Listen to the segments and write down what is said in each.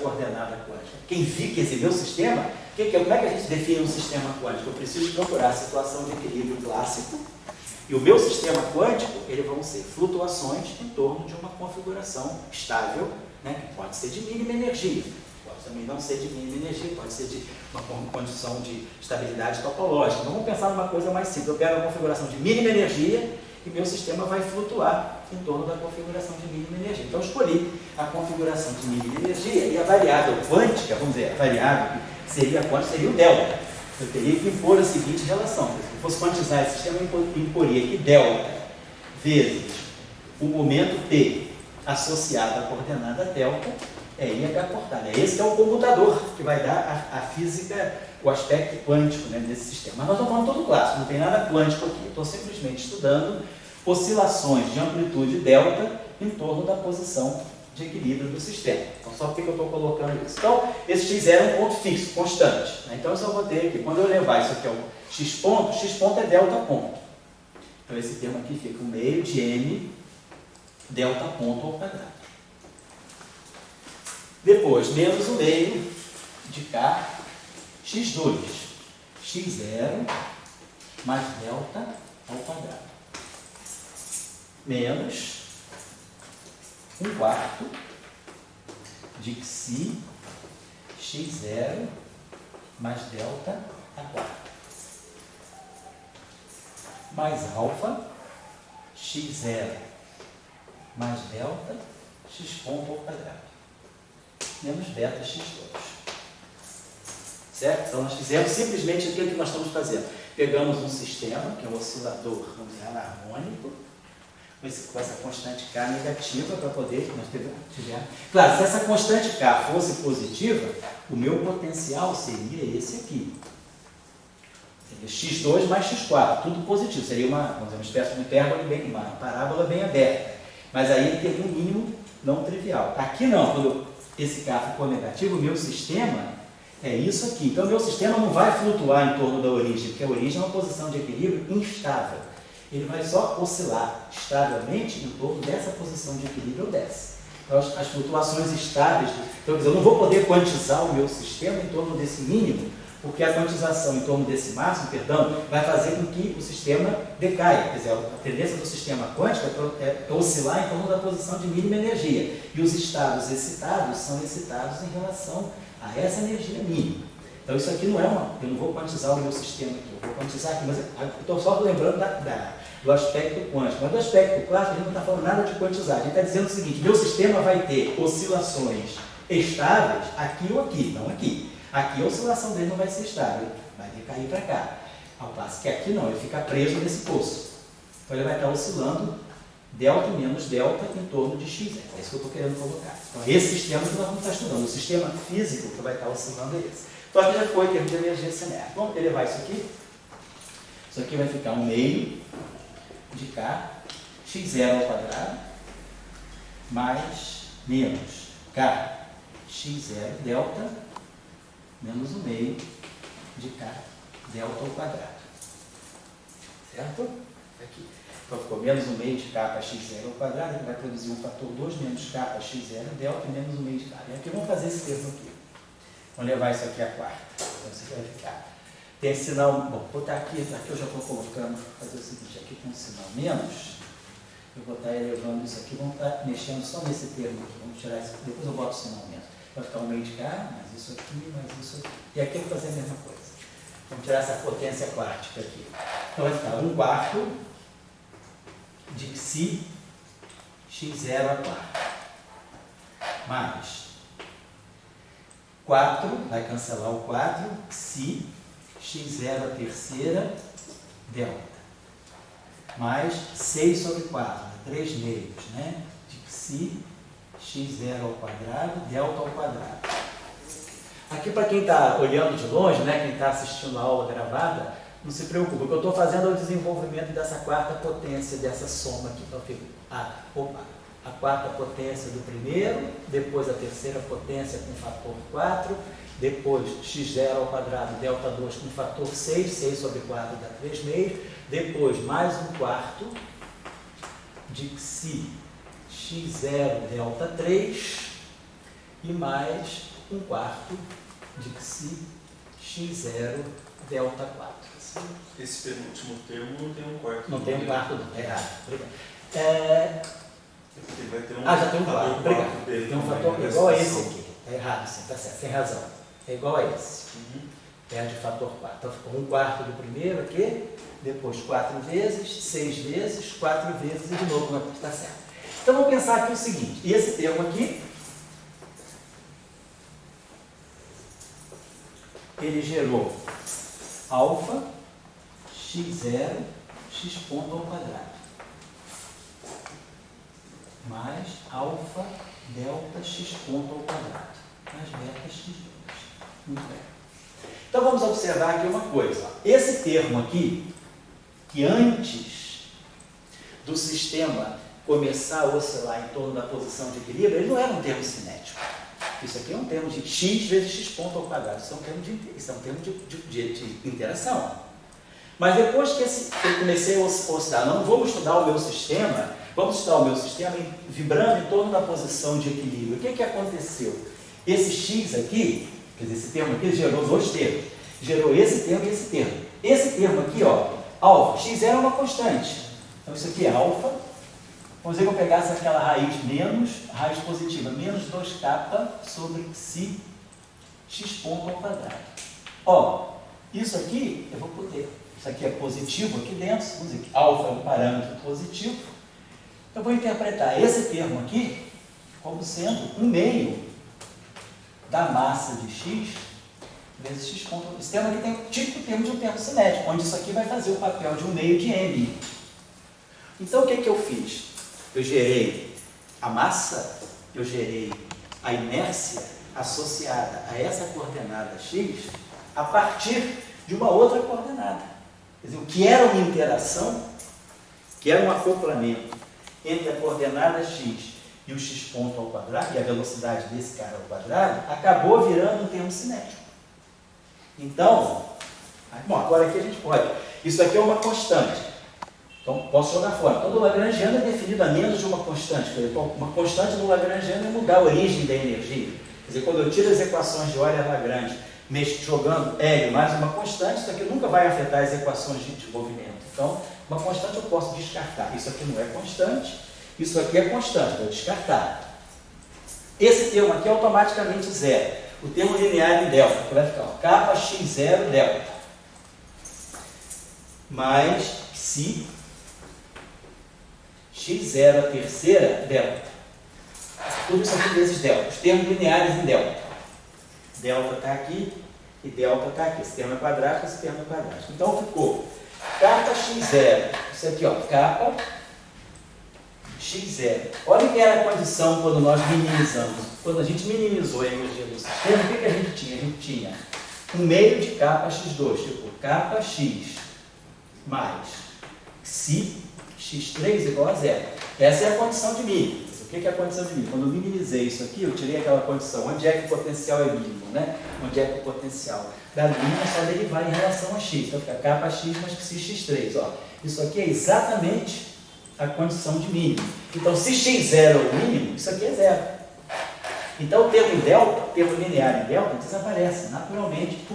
coordenada quântica. Quem viu que esse meu sistema, como é que a gente define um sistema quântico? Eu preciso procurar a situação de equilíbrio clássico, e o meu sistema quântico, eles vão ser flutuações em torno de uma configuração estável, né, que pode ser de mínima energia, pode também não ser de mínima energia, pode ser de uma condição de estabilidade topológica. Então, vamos pensar numa coisa mais simples. Eu pego uma configuração de mínima energia e meu sistema vai flutuar em torno da configuração de mínima energia. Então, eu escolhi a configuração de mínima energia e a variável quântica, vamos dizer, a variável que seria quântica, seria o delta. Eu teria que impor a seguinte relação. Se eu fosse quantizar esse sistema, eu imporia que delta vezes o momento P associado à coordenada delta é IH cortada. Esse é o comutador que vai dar a física, o aspecto quântico, né, desse sistema. Mas nós estamos falando todo clássico, não tem nada quântico aqui. Eu estou simplesmente estudando oscilações de amplitude delta em torno da posição de equilíbrio do sistema. Então, só porque eu estou colocando isso. Então, esse x0 é um ponto fixo, constante. Né? Então, eu só vou ter aqui, quando eu levar isso aqui ao x ponto é delta ponto. Então, esse termo aqui fica o meio de m delta ponto ao quadrado. Depois, menos o meio de k x2. x0 mais delta ao quadrado. Menos 1/4 de xi x0 mais delta a 4. Mais alfa x0 mais delta x ponto ao quadrado. Menos beta x2. Certo? Então, nós fizemos simplesmente aquilo que nós estamos fazendo. Pegamos um sistema, que é um oscilador, vamos dizer, harmônico, com essa constante K negativa, para poder nós tiver. Claro, se essa constante K fosse positiva, o meu potencial seria esse aqui. Seria x2 mais x4, tudo positivo. Seria uma espécie de hipérbole, uma parábola bem aberta. Mas aí ele teria um mínimo não trivial. Aqui não, quando esse K ficou negativo, o meu sistema é isso aqui. Então, o meu sistema não vai flutuar em torno da origem, porque a origem é uma posição de equilíbrio instável. Ele vai só oscilar estavelmente em torno dessa posição de equilíbrio ou dessa. Então, as flutuações estáveis, então, quer dizer, eu não vou poder quantizar o meu sistema em torno desse mínimo, porque a quantização em torno desse máximo, vai fazer com que o sistema decaia. Quer dizer, a tendência do sistema quântico é oscilar em torno da posição de mínima energia. E os estados excitados são excitados em relação a essa energia mínima. Então, isso aqui não é eu não vou quantizar o meu sistema aqui, eu vou quantizar aqui, mas eu estou só lembrando do aspecto quântico. Mas do aspecto clássico, a gente não está falando nada de quantizar. A gente está dizendo o seguinte: meu sistema vai ter oscilações estáveis aqui ou aqui, não aqui. Aqui a oscilação dele não vai ser estável, vai decair para cá. Ao passo que aqui não, ele fica preso nesse poço. Então ele vai estar oscilando delta menos delta em torno de x. É isso que eu estou querendo colocar. Então esse sistema que nós vamos estar estudando. O sistema físico que vai estar oscilando é esse. Então aqui já foi em termos de energia cinética. Vamos elevar isso aqui. Isso aqui vai ficar 1/2 de k x0 ao quadrado mais menos k x0 delta menos 1/2 de k delta ao quadrado. Certo? Aqui. Então ficou menos 1/2 de k para x0 ao quadrado, ele vai produzir um fator 2 menos k para x0 delta e menos 1/2 de k. E aqui vamos fazer esse termo aqui. Vamos levar isso aqui a quarta. Então isso aqui vai ficar. Tem sinal. Bom, vou botar aqui eu já estou colocando, fazer o seguinte, aqui tem um sinal menos. Eu vou estar elevando isso aqui, vamos estar mexendo só nesse termo aqui. Vamos tirar isso, depois eu boto o sinal menos. Vai ficar 1/2 de k, mais isso aqui, mais isso aqui. E aqui eu vou fazer a mesma coisa. Vamos tirar essa potência quártica aqui. Então vai ficar 1/4 de xi x0 a 4. Mais 4, vai cancelar o 4, xi x0 a terceira delta. Mais 6 sobre 4, 3 meios, né? De xi x0 ao quadrado, delta ao quadrado. Aqui, para quem está olhando de longe, né, quem está assistindo a aula gravada, não se preocupe, o que eu estou fazendo é o desenvolvimento dessa quarta potência, dessa soma aqui. Então, fica a quarta potência do primeiro, depois a terceira potência com fator 4, depois x0 ao quadrado, delta 2 com fator 6, 6 sobre 4 dá 3 meios, depois mais 1/4 de xi x0 delta 3 e mais 1/4 de xi x0 delta 4. Esse penúltimo termo não tem 1/4. Não tem 1/4, não. É errado. Obrigado. Ele vai ter um Já tem 1/4. Obrigado. dele. Tem um fator igual a esse aqui. É errado, sim, tá certo. Tem razão. É igual a esse. Perde o fator 4. Então ficou 1/4 do primeiro aqui, depois 4 vezes, 6 vezes, 4 vezes e de novo não está certo. Então vamos pensar aqui o seguinte, e esse termo aqui, ele gerou alfa x0 x ponto ao quadrado mais alfa delta x ponto ao quadrado mais beta x2. Muito bem. Então vamos observar aqui uma coisa. Esse termo aqui, que antes do sistema começar a oscilar em torno da posição de equilíbrio, ele não era um termo cinético. Isso aqui é um termo de x vezes x ponto ao quadrado. Isso é um termo de interação. Mas depois que eu comecei a oscilar, não vamos estudar o meu sistema, vamos estudar o meu sistema vibrando em torno da posição de equilíbrio. O que aconteceu? Esse x aqui, quer dizer, esse termo aqui gerou dois termos. Gerou esse termo e esse termo. Esse termo aqui, ó, alfa, x0 é uma constante. Então isso aqui é alfa. Vamos dizer que eu pegasse aquela raiz menos, raiz positiva, menos 2k sobre psi x ponto ao quadrado. Ó, isso aqui eu vou poder. Isso aqui é positivo aqui dentro, vamos dizer que alfa é um parâmetro positivo. Eu vou interpretar esse termo aqui como sendo um meio da massa de x vezes x ponto. Esse termo aqui tem o típico termo de um termo cinético, onde isso aqui vai fazer o papel de um meio de m. Então o que eu fiz? Eu gerei a massa, eu gerei a inércia associada a essa coordenada x a partir de uma outra coordenada. Quer dizer, o que era uma interação, que era um acoplamento entre a coordenada x e o x ponto ao quadrado, e a velocidade desse cara ao quadrado, acabou virando um termo cinético. Então, bom, agora aqui a gente pode. Isso aqui é uma constante. Então, posso jogar fora. Todo lagrangiano é definido a menos de uma constante. Uma constante no lagrangiano é mudar a origem da energia. Quer dizer, quando eu tiro as equações de Euler-Lagrange, jogando L mais uma constante, isso aqui nunca vai afetar as equações de desenvolvimento. Então, uma constante eu posso descartar. Isso aqui não é constante, isso aqui é constante, vou descartar. Esse termo aqui é automaticamente zero. O termo linear em delta, que vai ficar kappa x0 delta mais psi x0 a terceira delta. Tudo isso aqui vezes delta. Os termos lineares em delta. Delta está aqui e delta está aqui. Esse termo é quadrático, esse termo é quadrático. Então ficou kappa x0. Isso aqui, ó, kappa x0. Olha que era a condição quando nós minimizamos. Quando a gente minimizou a energia do sistema, o que a gente tinha? A gente tinha um meio de kappa x2, tipo kappa x mais psi x3 igual a zero. Essa é a condição de mínimo. O que é a condição de mínimo? Quando eu minimizei isso aqui, eu tirei aquela condição. Onde é que o potencial é mínimo, né? Onde é que o potencial da mínima é só derivar em relação a x. Então fica kappa x mais psi x3. Ó. Isso aqui é exatamente a condição de mínimo. Então, se x0 é o mínimo, isso aqui é zero. Então, o termo em delta, o termo linear em delta, desaparece naturalmente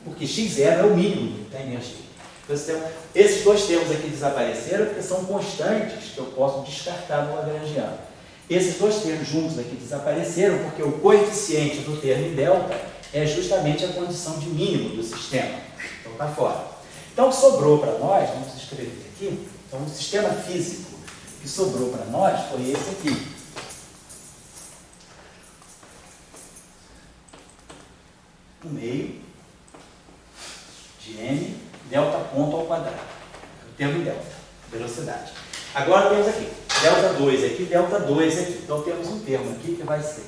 porque x0 é o mínimo da energia. Então, esses dois termos aqui desapareceram porque são constantes que eu posso descartar no lagrangiano. Esses dois termos juntos aqui desapareceram porque o coeficiente do termo em delta é justamente a condição de mínimo do sistema. Então, está fora. Então, sobrou para nós, vamos escrever aqui, então, o sistema físico que sobrou para nós foi esse aqui. O meio de m delta ponto ao quadrado. O termo em delta, velocidade. Agora temos aqui, delta 2 aqui, delta 2 aqui. Então temos um termo aqui que vai ser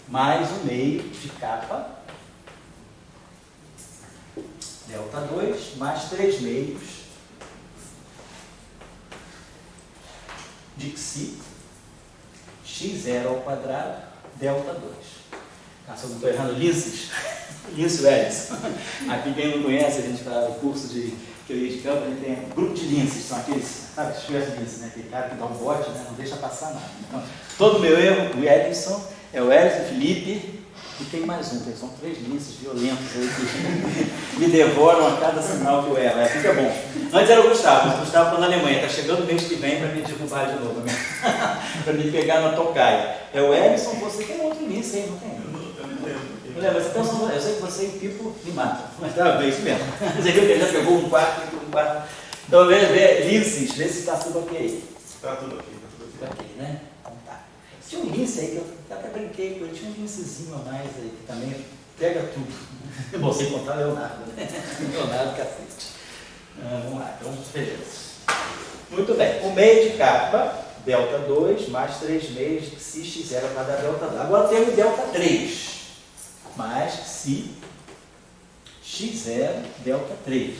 mais um meio de kappa, delta 2, mais 3 meios de psi x0 ao quadrado, delta 2. Se eu não estou errando, Linces. Lince Welles. Aqui quem não conhece, a gente faz o curso de teoria de campo, a gente tem um grupo de linces, são aqueles, sabe, os linces, né? Aquele cara que dá um bote, né? Não deixa passar nada. Então, todo meu erro, o Edson, É o Hélio, o Felipe e tem mais um, são 3 linces violentos aí que me devoram a cada sinal que eu erro. Fica bom. Antes era o Gustavo, mas o Gustavo está na Alemanha, está chegando mês que vem para me derrubar de novo, né? Para me pegar na tocaia. É o Ellison, você tem outro lince aí, não tem? Eu sei que você e o Pipo me matam, mas tá bem, isso mesmo. Você viu que ele já pegou um quarto. Então, linces, vê se está tudo ok. Está tudo aqui, Ok, né? Então tá. Tinha um lince aí que eu até brinquei com ele, tinha um lincezinho a mais aí, que também pega tudo. Bom, sem contar Leonardo, né? Leonardo, cacete. Vamos lá, então, beleza. Muito bem, o meio de capa, delta 2, mais 3 meios de psi x0 para dar delta 2. Agora tem o delta 3, mais psi x0 delta 3.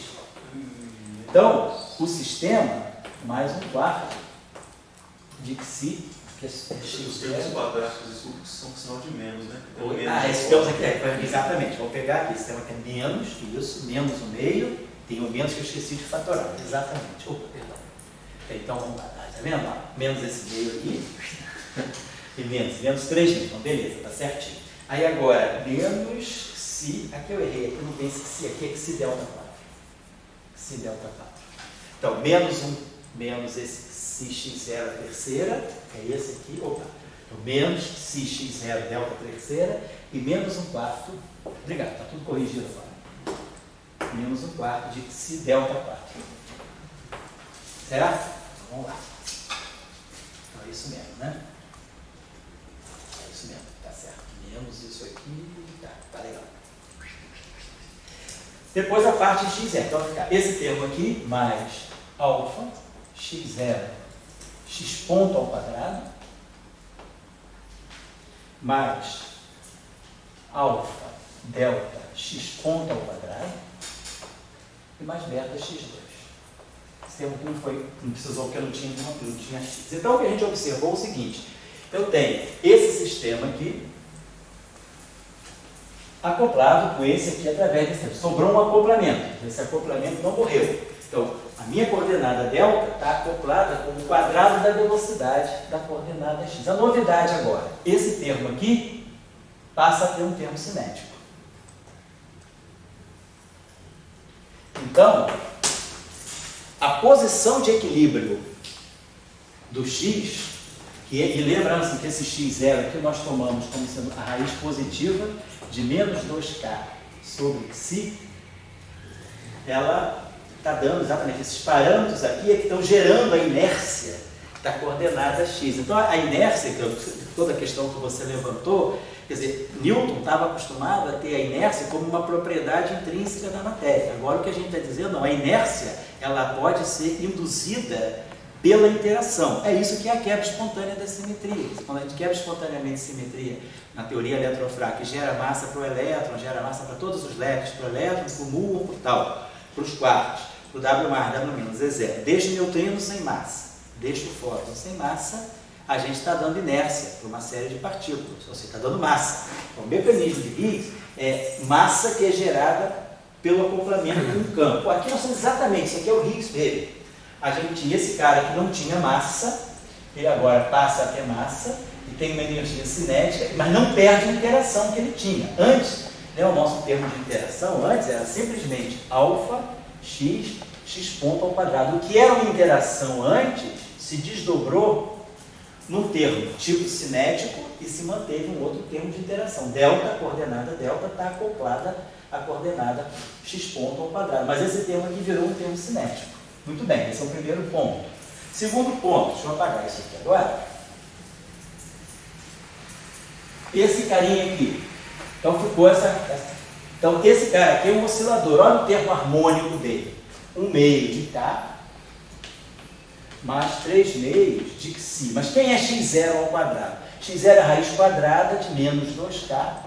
Então, o sistema, mais um quarto de psi, que é x0. Os termos quadrados são sinal de menos, né? Esse termo aqui exatamente. Vou pegar aqui, esse termo aqui é menos, isso, menos o meio, tem o menos que eu esqueci de fatorar. Exatamente. Opa, perdão. Então, vamos lá, tá vendo? Menos esse meio aqui, e menos 3 mil. Então, beleza, tá certinho. Aí agora, menos psi, aqui eu errei, aqui não tem esse psi, aqui é psi delta 4. Psi delta 4. Então, menos esse psi x0 terceira, é esse aqui, opa. Então, menos psi x0 delta terceira e menos um quarto, obrigado, está tudo corrigido agora. Menos um quarto de psi delta 4. Certo? Então, vamos lá. Então, é isso mesmo, né? É isso mesmo, tá certo. Menos isso aqui, tá legal. Depois a parte x0. Então, vai ficar esse termo aqui, mais alfa, x0, x ponto ao quadrado, mais alfa, delta, x ponto ao quadrado, e mais beta, x2. Esse termo aqui não precisou porque eu não tinha x. Então, o que a gente observou é o seguinte, eu tenho esse sistema aqui, acoplado com esse aqui através desse termo. Sobrou um acoplamento, esse acoplamento não morreu. Então, a minha coordenada delta está acoplada com o quadrado da velocidade da coordenada x. A novidade agora, esse termo aqui passa a ter um termo cinético. Então, a posição de equilíbrio do x, e lembrando assim, que esse x0 aqui nós tomamos como sendo a raiz positiva de menos 2k sobre psi, ela está dando exatamente esses parâmetros aqui é que estão gerando a inércia da coordenada x. Então, a inércia, toda a questão que você levantou, quer dizer, Newton estava acostumado a ter a inércia como uma propriedade intrínseca da matéria. Agora, o que a gente está dizendo, não, a inércia ela pode ser induzida pela interação. É isso que é a quebra espontânea da simetria. Quando a gente quebra espontaneamente simetria na teoria eletrofrágil, que gera massa para o elétron, gera massa para todos os leptos, para o elétron, para o muon, para o tal, para os quartos, para o W+, W-, E0. Deixa o neutrino sem massa, deixa o fóton sem massa, a gente está dando inércia para uma série de partículas, você está dando massa. Então, o mecanismo de Higgs é massa que é gerada pelo acoplamento de um campo. Aqui nós temos exatamente, isso aqui é o Higgs dele. A gente tinha esse cara que não tinha massa, ele agora passa a ter massa e tem uma energia cinética, mas não perde a interação que ele tinha. Antes, né, o nosso termo de interação antes era simplesmente alfa, x, x ponto ao quadrado. O que era uma interação antes se desdobrou num termo tipo cinético e se manteve um outro termo de interação. Delta, a coordenada delta está acoplada à coordenada x ponto ao quadrado. Mas esse termo aqui virou um termo cinético. Muito bem, esse é o primeiro ponto. Segundo ponto, deixa eu apagar isso aqui agora. Esse carinha aqui. Então ficou Então esse cara aqui é um oscilador. Olha o termo harmônico dele. 1 meio de K mais 3 meios de psi. Mas quem é x0 ao quadrado? x0 é a raiz quadrada de menos 2K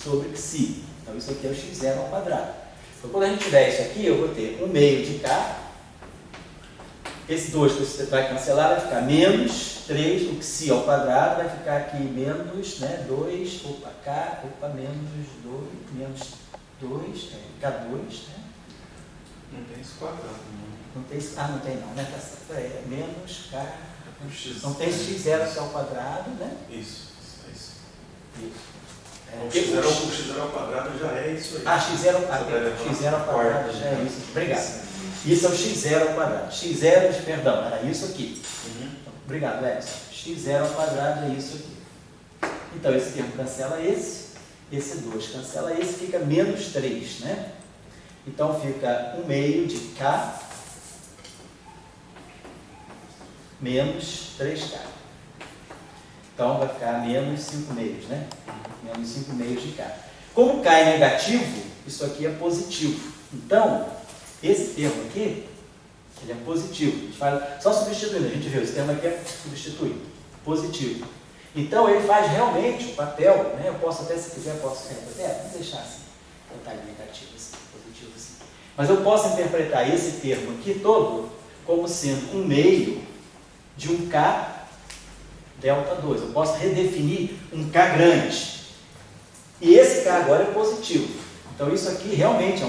sobre psi. Então isso aqui é o x0 ao quadrado. Então quando a gente tiver isso aqui, eu vou ter 1 meio de K. Esse 2 que você vai cancelar vai ficar menos 3, o psi ao quadrado vai ficar aqui menos, né, 2, opa, K, opa, menos 2, menos 2, K2, né? Não tem esse quadrado, não. Não tem, não tem não, né? Tá certo, menos K, X, não tem x0 ao quadrado, né? Isso, é isso. O x0 ao quadrado já é isso aí. x0 ao quadrado já é isso. Obrigado. Isso é o x0 ao quadrado. x0, perdão, era isso aqui. Obrigado, Edson. x0 ao quadrado é isso aqui. Então, esse termo cancela esse 2 cancela esse, fica menos 3, né? Então, fica 1 meio de K menos 3K. Então, vai ficar menos 5 meios, né? Menos 5 meios de K. Como K é negativo, isso aqui é positivo. Então, esse termo aqui, ele é positivo. A gente fala, só substituindo, a gente viu, esse termo aqui é substituído, positivo. Então, ele faz realmente o papel, né? Eu posso até, se quiser, vamos deixar assim, botar ele negativo assim, positivo assim. Mas eu posso interpretar esse termo aqui todo como sendo 1 meio de um K delta 2. Eu posso redefinir um K grande. E esse K agora é positivo. Então, isso aqui realmente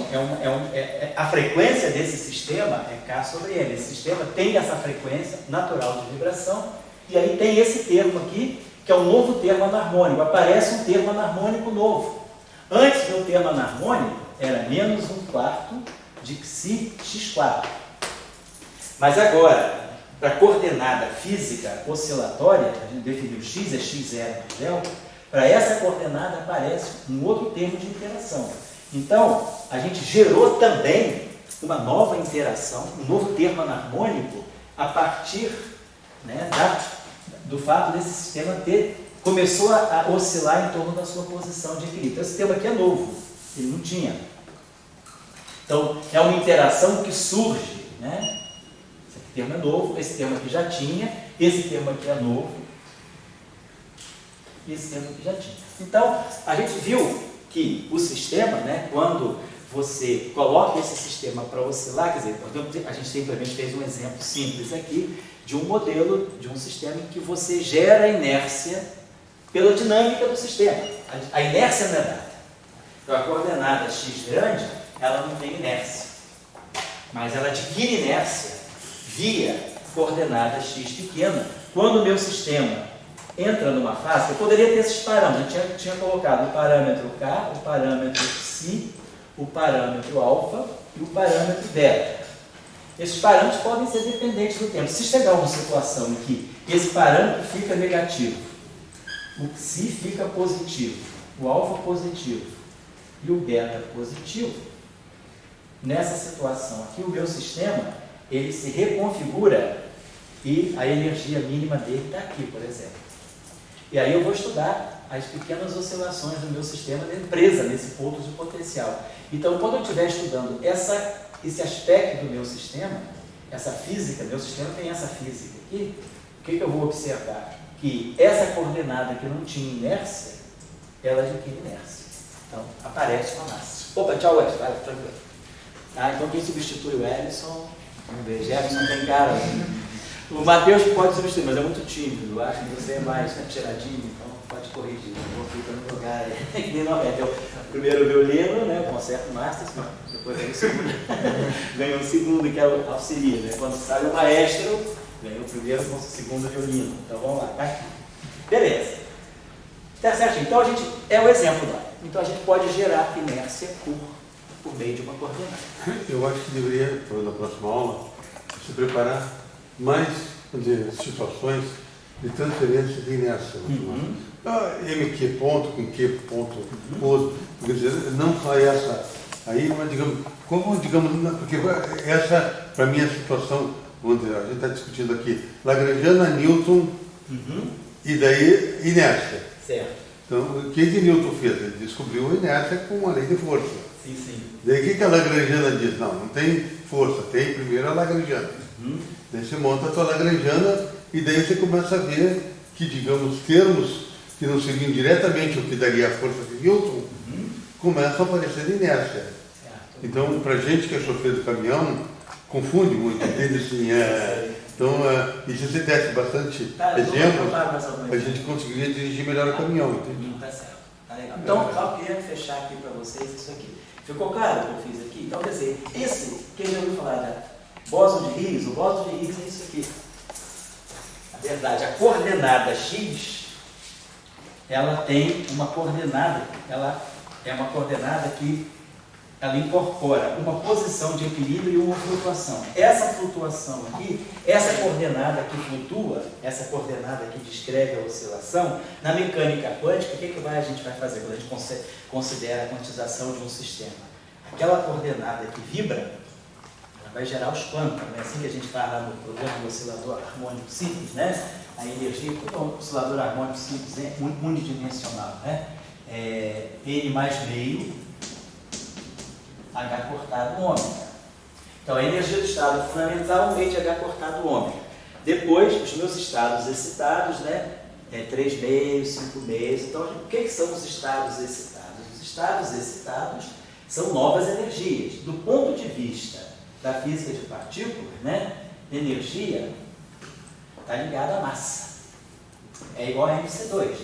a frequência desse sistema é K sobre L. Esse sistema tem essa frequência natural de vibração. E aí tem esse termo aqui, que é um novo termo anarmônico. Aparece um termo anarmônico novo. Antes, meu termo anarmônico era menos 1/4 de Xi x4. Mas agora, para a coordenada física oscilatória, a gente definiu x é x0 por delta, para essa coordenada aparece um outro termo de interação. Então, a gente gerou também uma nova interação, um novo termo anarmônico, a partir, né, do fato desse sistema começou a oscilar em torno da sua posição de equilíbrio. Então, esse termo aqui é novo, ele não tinha. Então, é uma interação que surge, né? Esse termo é novo, esse termo aqui já tinha, esse termo aqui é novo, e esse termo aqui já tinha. Então, a gente viu que o sistema, né, quando você coloca esse sistema para oscilar, quer dizer, a gente simplesmente fez um exemplo simples aqui, de um modelo, de um sistema em que você gera inércia pela dinâmica do sistema. A inércia não é dada. Então, a coordenada x grande, ela não tem inércia, mas ela adquire inércia via coordenada x pequena. Quando o meu sistema entra numa fase, eu poderia ter esses parâmetros, eu tinha colocado o parâmetro K, o parâmetro Psi, o parâmetro alfa e o parâmetro beta. Esses parâmetros podem ser dependentes do tempo. Se chegar a uma situação em que esse parâmetro fica negativo, o Psi fica positivo, o alfa positivo e o beta positivo, nessa situação aqui, o meu sistema, ele se reconfigura e a energia mínima dele está aqui, por exemplo. E aí eu vou estudar as pequenas oscilações do meu sistema presa nesse ponto de potencial. Então, quando eu estiver estudando esse aspecto do meu sistema, essa física, meu sistema tem essa física aqui, o que eu vou observar? Que essa coordenada que não tinha inércia, ela adquire inércia. Então, aparece uma massa. Opa, tchau, Edson. Vai, tranquilo. Então, quem substitui o Ellison? Vamos ver, Jefferson tem cara. O Matheus pode substituir, mas é muito tímido. Eu acho que você é mais tiradinho, então pode corrigir. Eu vou ficar no lugar aí. Que nem não é. Então, primeiro o violino, né, o concerto master, depois vem o segundo. Ganha o segundo, que é o auxiliar. Né? Quando sai o maestro, ganha o primeiro com o segundo violino. Então vamos lá, tá aqui. Beleza. Tá certo? Então a gente é o exemplo lá. Então a gente pode gerar inércia por meio de uma coordenada. Eu acho que deveria, na próxima aula, se preparar mais, vamos dizer, situações de transferência de inércia. MQ ponto com Q ponto outro. Quer dizer, não só essa aí, mas digamos, porque essa, para mim, é a situação, vamos dizer, a gente está discutindo aqui, Lagrangiana, Newton, e daí inércia. Certo. Então, o que Newton fez? Ele descobriu a inércia com a lei de força. Sim, sim. Daí o que a Lagrangiana diz? Não tem força, tem primeiro a Lagrangiana. Daí você monta a tua Lagrangiana e daí você começa a ver que, digamos, termos que não seriam diretamente o que daria a força de Newton, começam a aparecer de inércia. Então, para gente que é chofer do caminhão, confunde muito, entende? Assim, então, e se você desse bastante exemplos, a gente conseguiria dirigir melhor o caminhão, entende? Tá certo. Tá legal. Então, só queria fechar aqui para vocês isso aqui. Ficou claro o que eu fiz aqui? Então, quer dizer, quem já ouviu falar da bóson de Higgs? O bóson de Higgs é isso aqui. Na verdade, a coordenada x ela tem uma coordenada, ela é uma coordenada que ela incorpora uma posição de equilíbrio e uma flutuação. Essa flutuação aqui, essa coordenada que flutua, essa coordenada que descreve a oscilação, na mecânica quântica, o que a gente vai fazer quando a gente considera a quantização de um sistema? Aquela coordenada que vibra, ela vai gerar os quantos, né? Assim que a gente fala no programa do oscilador harmônico simples, né? A energia, o oscilador harmônico simples é unidimensional, né? N mais meio H cortado ômega. Então, a energia do estado fundamental, meio de H cortado ômega. Depois, os meus estados excitados, né? 3 meios, 5 meios. Então, o que são os estados excitados? Os estados excitados são novas energias. Do ponto de vista da física de partículas, né? Energia está ligada à massa. É igual a MC2,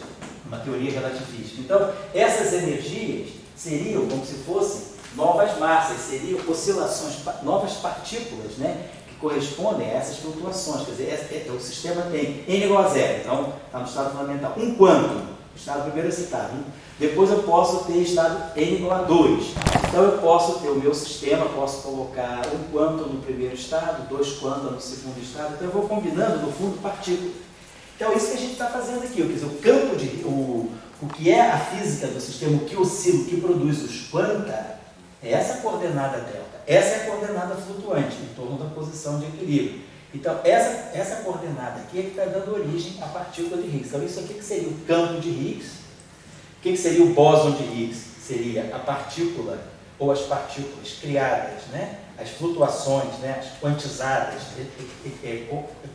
uma teoria relativista. Então, essas energias seriam como se fossem novas massas, seriam oscilações, novas partículas, né, que correspondem a essas flutuações. Quer dizer, o sistema tem N igual a zero, então está no estado fundamental. Um quantum, estado primeiro excitado. Depois eu posso ter estado N igual a 2. Então eu posso ter o meu sistema, posso colocar um quantum no primeiro estado, 2 quantum no segundo estado. Então eu vou combinando, no fundo, partículas. Então é isso que a gente está fazendo aqui. Quer dizer, o campo de... O que é a física do sistema, o que oscila, o que produz os quanta, é essa coordenada delta. Essa é a coordenada flutuante, em torno da posição de equilíbrio. Então, essa coordenada aqui é que está dando origem à partícula de Higgs. Então, isso aqui que seria o campo de Higgs. O que seria o bóson de Higgs? Seria a partícula, ou as partículas criadas, né? As flutuações, né? As quantizadas,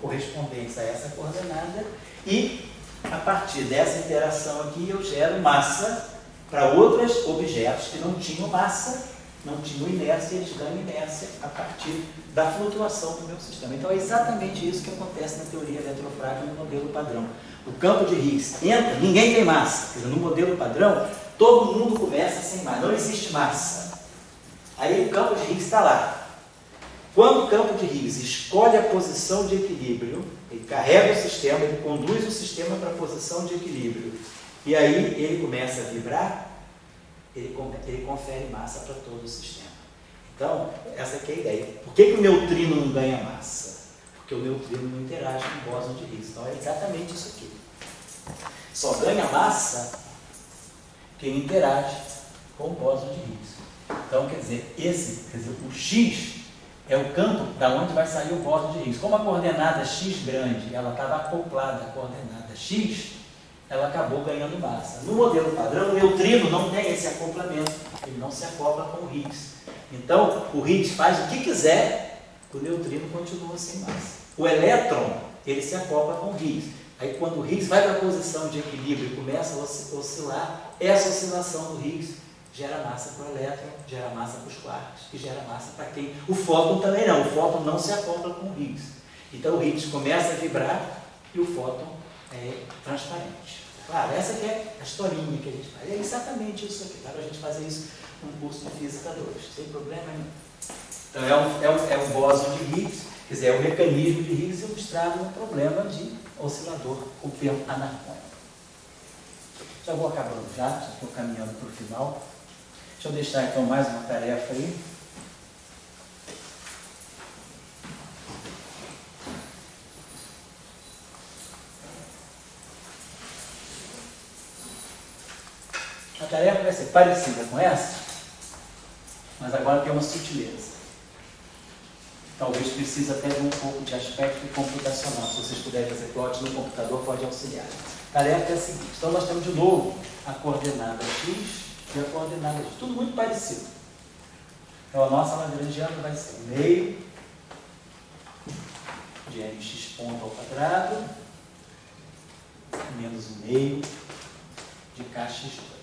correspondentes a essa coordenada. E, a partir dessa interação aqui, eu gero massa para outros objetos que não tinham massa, não tinham inércia, eles ganham inércia a partir da flutuação do meu sistema. Então é exatamente isso que acontece na teoria eletrofrágil no modelo padrão. O campo de Higgs entra, ninguém tem massa. Quer dizer, no modelo padrão, todo mundo começa sem massa, não existe massa. Aí o campo de Higgs está lá. Quando o campo de Higgs escolhe a posição de equilíbrio, ele carrega o sistema, ele conduz o sistema para a posição de equilíbrio. E aí ele começa a vibrar, ele confere massa para todo o sistema. Então, essa aqui é a ideia. Por que o neutrino não ganha massa? Porque o neutrino não interage com o bóson de Higgs. Então, é exatamente isso aqui. Só ganha massa quem interage com o bóson de Higgs. Então, quer dizer, o X é o campo da onde vai sair o bóson de Higgs. Como a coordenada X grande, ela estava acoplada à coordenada X, ela acabou ganhando massa. No modelo padrão, o neutrino não tem esse acoplamento, ele não se acopla com o Higgs. Então, o Higgs faz o que quiser, o neutrino continua sem massa. O elétron, ele se acopla com o Higgs. Aí, quando o Higgs vai para a posição de equilíbrio e começa a oscilar, essa oscilação do Higgs gera massa para o elétron, gera massa para os quarks, e gera massa para quem? O fóton também não, o fóton não se acopla com o Higgs. Então, o Higgs começa a vibrar e o fóton é transparente. Claro, essa aqui é a historinha que a gente faz. É exatamente isso aqui. Dá para a gente fazer isso num curso de Física 2, sem problema nenhum. Então, é um bóson de Higgs, quer dizer, é um mecanismo de Higgs ilustrado no problema de oscilador Kuper anacônico. Já vou acabando já estou caminhando para o final. Deixa eu deixar então mais uma tarefa aí. A tarefa vai ser parecida com essa, mas agora tem uma sutileza. Talvez precise até de um pouco de aspecto computacional. Se vocês puderem fazer plot no computador, pode auxiliar. A tarefa é a seguinte. Então, nós temos de novo a coordenada x e a coordenada y. Tudo muito parecido. Então, a nossa lagrangiana vai ser meio de mx ponto ao quadrado menos o meio de kx2.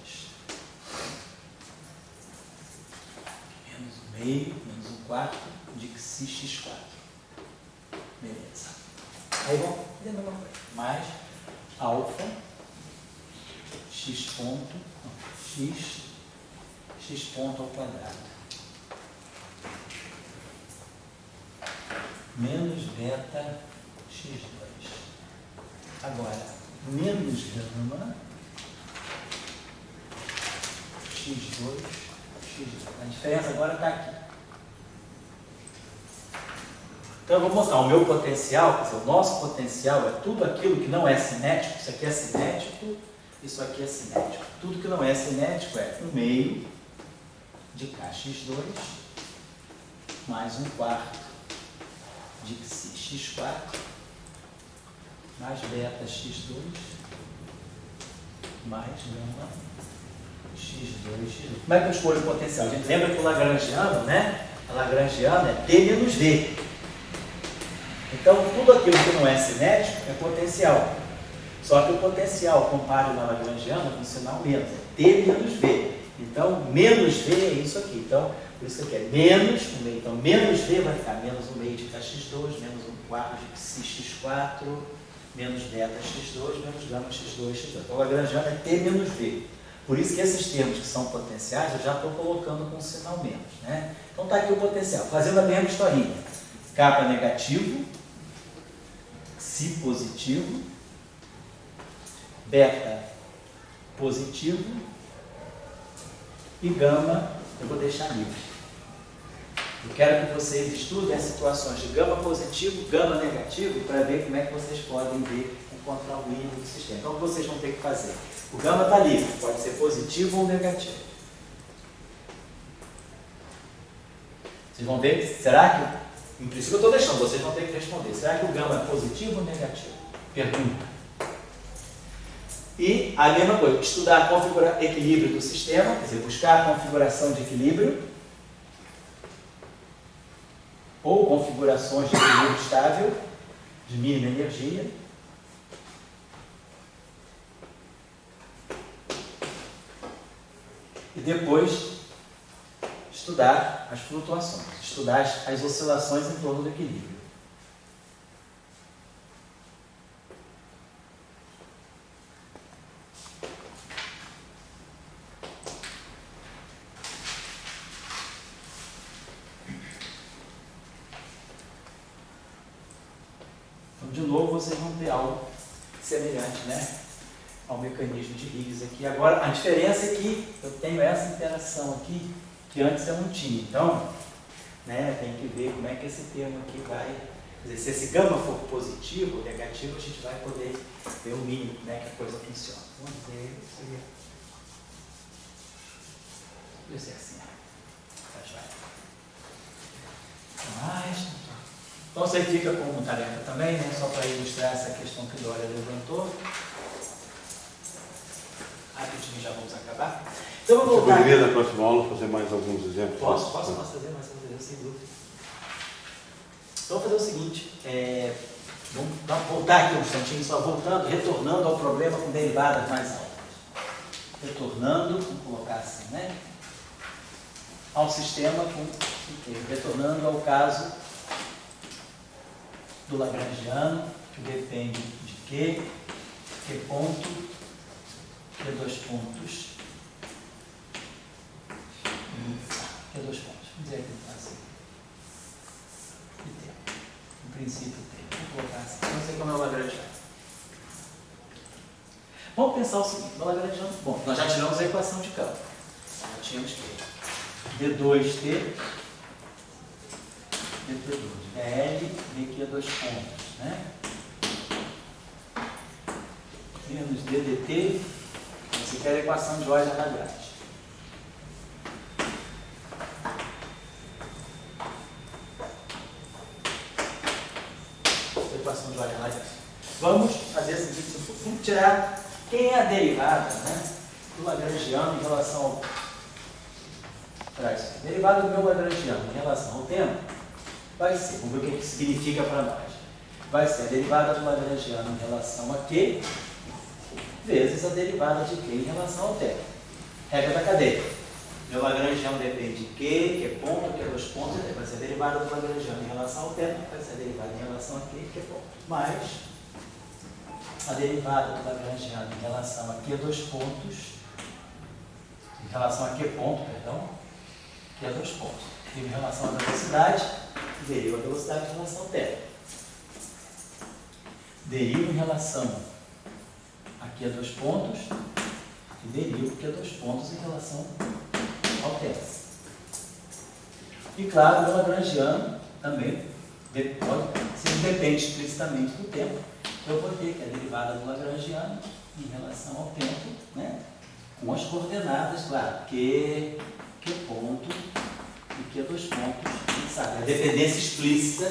Menos o meio, menos um quarto de x4. Beleza. Aí vamos fazer a mesma coisa. Mais alfa x ponto, x ponto ao quadrado. Menos beta x2. Agora, menos gama x2, x2. A diferença agora está aqui. Então, eu vou mostrar o meu potencial, quer dizer, o nosso potencial é tudo aquilo que não é cinético. Isso aqui é cinético, isso aqui é cinético. Tudo que não é cinético é 1 meio de kx2 mais 1/4 de x4 mais beta x2 mais gama x2, x2. Como é que eu escolho o potencial? A gente lembra que o lagrangiano, né? A lagrangiana é T menos V. Então, tudo aquilo que não é cinético é potencial. Só que o potencial, compare na lagrangiana, com sinal menos. É T menos V. Então, menos V é isso aqui. Então, por isso aqui é menos 1 meio. Então, menos V vai ficar menos 1 meio de kx2, menos 1/4 de x4, menos beta x2, menos gama x2, x2. Então, a lagrangiana é T menos V. Por isso que esses termos que são potenciais, eu já estou colocando com sinal menos, né? Então, está aqui o potencial. Fazendo a mesma historinha. Kappa negativo, Si positivo, beta positivo e gama eu vou deixar livre. Eu quero que vocês estudem as situações de gama positivo, gama negativo, para ver como é que vocês podem ver encontrar o mínimo do sistema. Então, o que vocês vão ter que fazer? O gama está livre, pode ser positivo ou negativo. Vocês vão ver, será que... Em princípio eu estou deixando, vocês vão ter que responder. Será que o gama é positivo ou negativo? Pergunta. E a mesma coisa, estudar o equilíbrio do sistema, quer dizer, buscar a configuração de equilíbrio, ou configurações de equilíbrio estável, de mínima energia. E depois estudar as flutuações, estudar as oscilações em torno do equilíbrio. Então, de novo, vocês vão ter algo semelhante, né, ao mecanismo de Higgs aqui. Agora, a diferença é que eu tenho essa interação aqui, que antes eu não tinha. Então, né, tem que ver como é que esse termo aqui vai... Quer dizer, se esse gama for positivo ou negativo, a gente vai poder ver o mínimo, como é que a coisa funciona. Vamos ver isso aí. Vamos ver se é assim. Então, você fica como tarefa também, né, só para ilustrar essa questão que o Dória levantou. Rapidinho, já vamos acabar. Então, eu vou voltar. Você poderia, na próxima aula, fazer mais alguns exemplos? Posso fazer mais alguns exemplos, sem dúvida. Então, vou fazer o seguinte, vamos voltar aqui um instantinho, só voltando, retornando ao problema com derivadas mais altas. Retornando, vamos colocar assim, né? Ao sistema retornando ao caso do lagrangiano, que depende de que ponto, que dois pontos, que dois pontos, vamos dizer aqui assim, e T, no princípio T, vamos colocar assim, não sei como é o lagrangiano. Vamos pensar o seguinte, o lagrangiano, bom, nós já tiramos a equação de campo, já tínhamos que D2T, DT2, DL, daqui a dois pontos, né? Menos DDT, você quer a equação de Euler-Lagrange. Equação de Euler-Lagrange. Vamos fazer a seguinte, vamos tirar quem é a derivada, né, do lagrangiano em relação ao... derivada do meu lagrangiano em relação ao tempo vai ser, vamos ver o que significa para nós. Vai ser a derivada do lagrangiano em relação a Q vezes a derivada de Q em relação ao tempo. Regra da cadeia. Meu lagrangiano depende de Q ponto, Q dois pontos, vai ser a derivada do lagrangiano em relação ao tempo, vai ser a derivada em relação a Q ponto. Mais a derivada do lagrangiano em relação a Q dois pontos, em relação a Q ponto, perdão, Q dois pontos. E em relação à velocidade, deriva a velocidade em relação ao tempo. Deriva em relação a Q dois pontos, que deriva o Q2 pontos em relação ao tempo. E claro, o lagrangiano também pode, se depende explicitamente do tempo, eu vou ter que a derivada do lagrangiano em relação ao tempo, né? Com as coordenadas, claro, Q ponto e Q2 pontos, sabe? A dependência explícita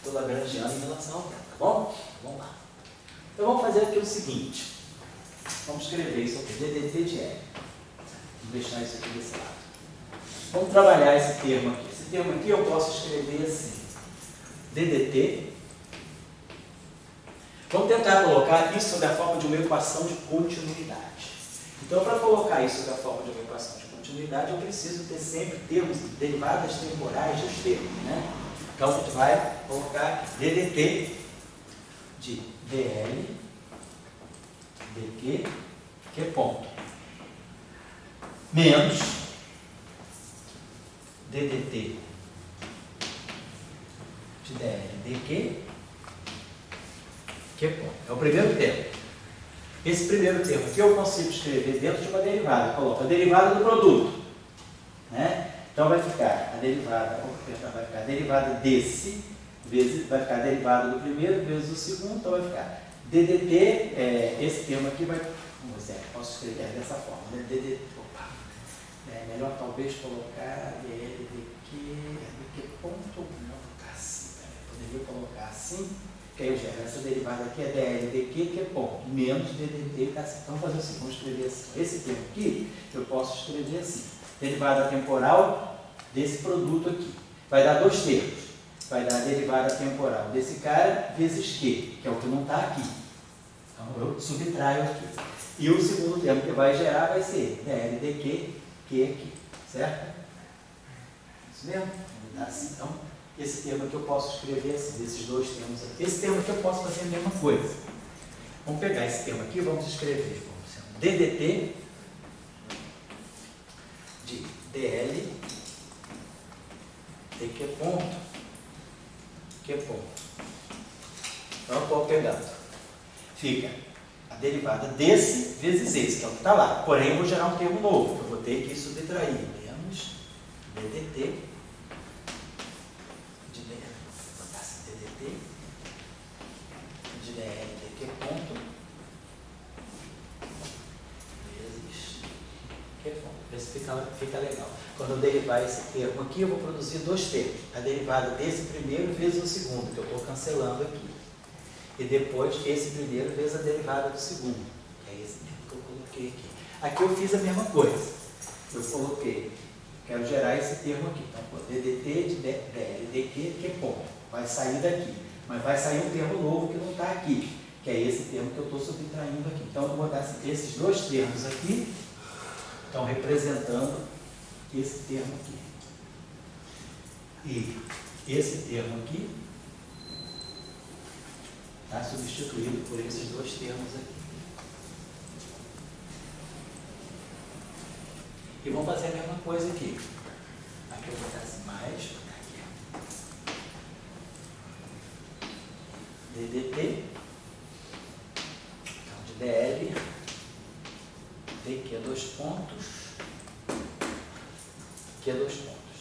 do lagrangiano em relação ao tempo, tá bom? Vamos lá. Então vamos fazer aqui o seguinte, vamos escrever isso aqui, DDT de L. Vamos deixar isso aqui desse lado. Vamos trabalhar esse termo aqui. Esse termo aqui eu posso escrever assim, DDT. Vamos tentar colocar isso sob a forma de uma equação de continuidade. Então, para colocar isso sob a forma de uma equação de continuidade, eu preciso ter sempre termos, derivadas temporais dos termos, né? Então, a gente vai colocar DDT de DL, DQ, Q ponto, menos DDT de DL, DQ, Q ponto. É o primeiro termo. Esse primeiro termo aqui eu consigo escrever dentro de uma derivada. Coloco a derivada do produto, né? Então vai ficar a derivada, vai ficar a derivada desse, vezes, vai ficar a derivada do primeiro vezes o segundo, então vai ficar DDT, esse termo aqui vai, vamos ver, posso escrever dessa forma, né? DDT, opa, é melhor talvez colocar DQ ponto, não colocar assim, poderia colocar assim, que aí eu gero essa derivada aqui é DL, DQ, que é ponto, menos DDT, assim. Então vamos fazer assim, vamos escrever assim, esse termo aqui, eu posso escrever assim, derivada temporal desse produto aqui, vai dar dois termos, vai dar a derivada temporal desse cara vezes Q, que é o que não está aqui, então eu subtraio aqui, e o segundo termo que vai gerar vai ser DL, DQ, Q aqui, certo? Isso mesmo? Assim, então, esse termo aqui eu posso escrever assim, desses dois termos aqui. Esse termo aqui eu posso fazer a mesma coisa. Vamos pegar esse termo aqui e vamos escrever como DDT de DL DQ ponto, Q ponto. Então eu vou pegando. Fica a derivada desse vezes esse, que é o que está lá. Porém, eu vou gerar um termo novo, que eu vou ter que subtrair menos DDT de DL, DQ ponto, vezes Q ponto. Vê se fica legal. Quando eu derivar esse termo aqui, eu vou produzir dois termos. A derivada desse primeiro vezes o segundo, que eu estou cancelando aqui. E depois esse primeiro vezes a derivada do segundo, que é esse termo que eu coloquei aqui. Aqui eu fiz a mesma coisa. Eu coloquei, quero gerar esse termo aqui. Então, DDT de DL, DQ, Q ponto. Vai sair daqui. Mas vai sair um termo novo que não está aqui, que é esse termo que eu estou subtraindo aqui. Então, eu vou botar assim, esses dois termos aqui estão representando esse termo aqui. E esse termo aqui está substituído por esses dois termos aqui. E vamos fazer a mesma coisa aqui. Aqui eu vou botar assim, mais... DDT, então de DL, DQ dois pontos, Q dois pontos.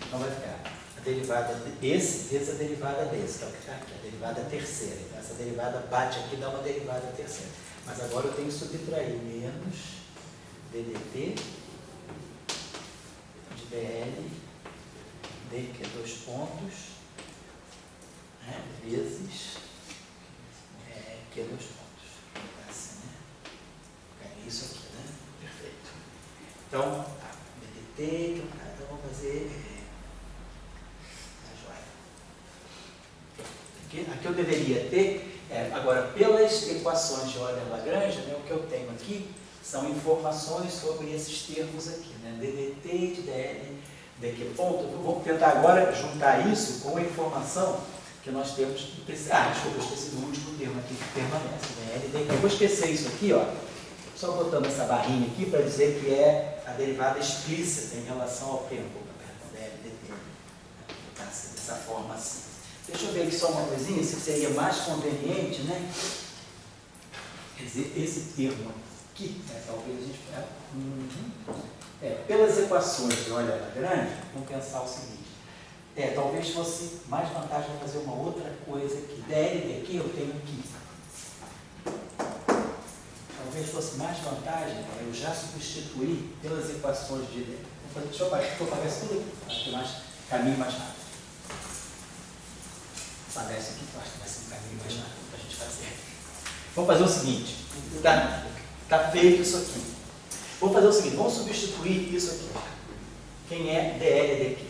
Então vai ficar a derivada desse vezes a derivada desse, que é o que está aqui, a derivada terceira. Então essa derivada bate aqui e dá uma derivada terceira. Mas agora eu tenho que subtrair menos DDT de DL, DQ dois pontos, vezes Q dois pontos. Assim, né? É isso aqui, né? Perfeito. Então, DDT, então vamos fazer a joia. Aqui eu deveria ter, agora, pelas equações de Euler-Lagrange, né, o que eu tenho aqui são informações sobre esses termos aqui, né? DDT de DL, DQ ponto. Eu vou tentar agora juntar isso com a informação que nós temos, desculpa, eu esqueci do último termo aqui que permanece, né? Eu vou esquecer isso aqui, ó, só botando essa barrinha aqui para dizer que é a derivada explícita em relação ao tempo, DLDT, dessa forma assim. Deixa eu ver aqui só uma coisinha, se seria mais conveniente, né? Quer dizer, esse termo aqui, né? Talvez a gente... pelas equações de Euler Lagrange, vamos pensar o seguinte. Talvez fosse mais vantagem fazer uma outra coisa aqui. dl daqui eu tenho aqui. Talvez fosse mais vantagem eu já substituir pelas equações de... Deixa eu pagar isso tudo aqui. Acho que caminho mais rápido. Pagar isso aqui, eu acho que vai ser um caminho mais rápido para a gente fazer. Vamos fazer o seguinte. Está feito isso aqui. Vamos fazer o seguinte. Vamos substituir isso aqui. Quem é dl daqui?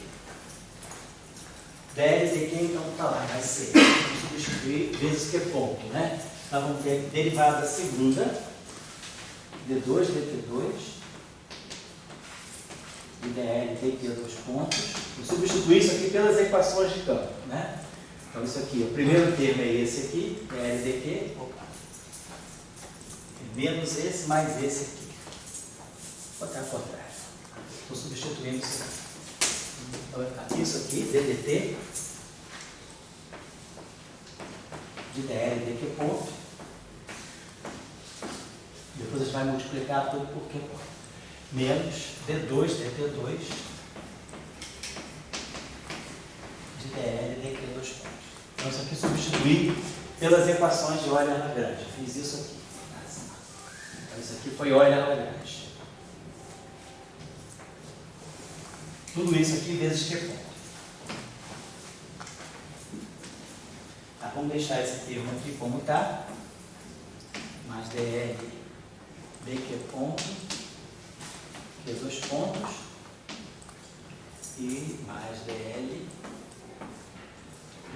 dl daqui então está lá, vai ser. Vamos substituir vezes que é ponto, né? Nós vamos ter derivada segunda. D2, dt2, e dl daqui a 2 pontos. Vou substituir isso aqui pelas equações de campo, né? Então isso aqui, o primeiro termo é esse aqui, dl dq, menos esse mais esse aqui. Vou botar ao contrário. Estou substituindo isso aqui. Isso aqui, ddt, de dl dq ponto. Depois a gente vai multiplicar tudo por Q ponto. Menos D2, dt2, de dl dq 2 pontos. Então isso aqui substituir pelas equações de Euler Lagrange. Fiz isso aqui. Então isso aqui foi Euler Lagrange. Tudo isso aqui vezes Q ponto. Tá, vamos deixar esse termo aqui como está. Mais dl dq ponto, Q2 pontos, e mais dl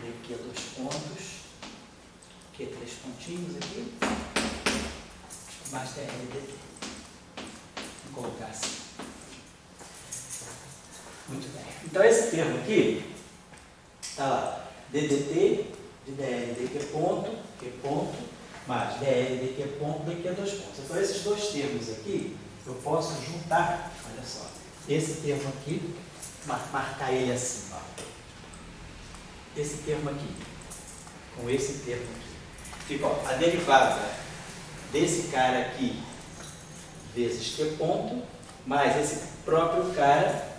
dq 2 pontos, Q3 pontinhos aqui, mais dl dq. Vamos colocar assim. Muito bem. Então esse termo aqui, está lá, ddt de dl dq ponto, Q ponto, mais dl dq ponto, dq 2 pontos. Então, esses dois termos aqui, eu posso juntar, olha só, esse termo aqui, marcar ele assim, ó. Esse termo aqui, com esse termo aqui. Fica, ó, a derivada desse cara aqui, vezes Q ponto, mais esse próprio cara,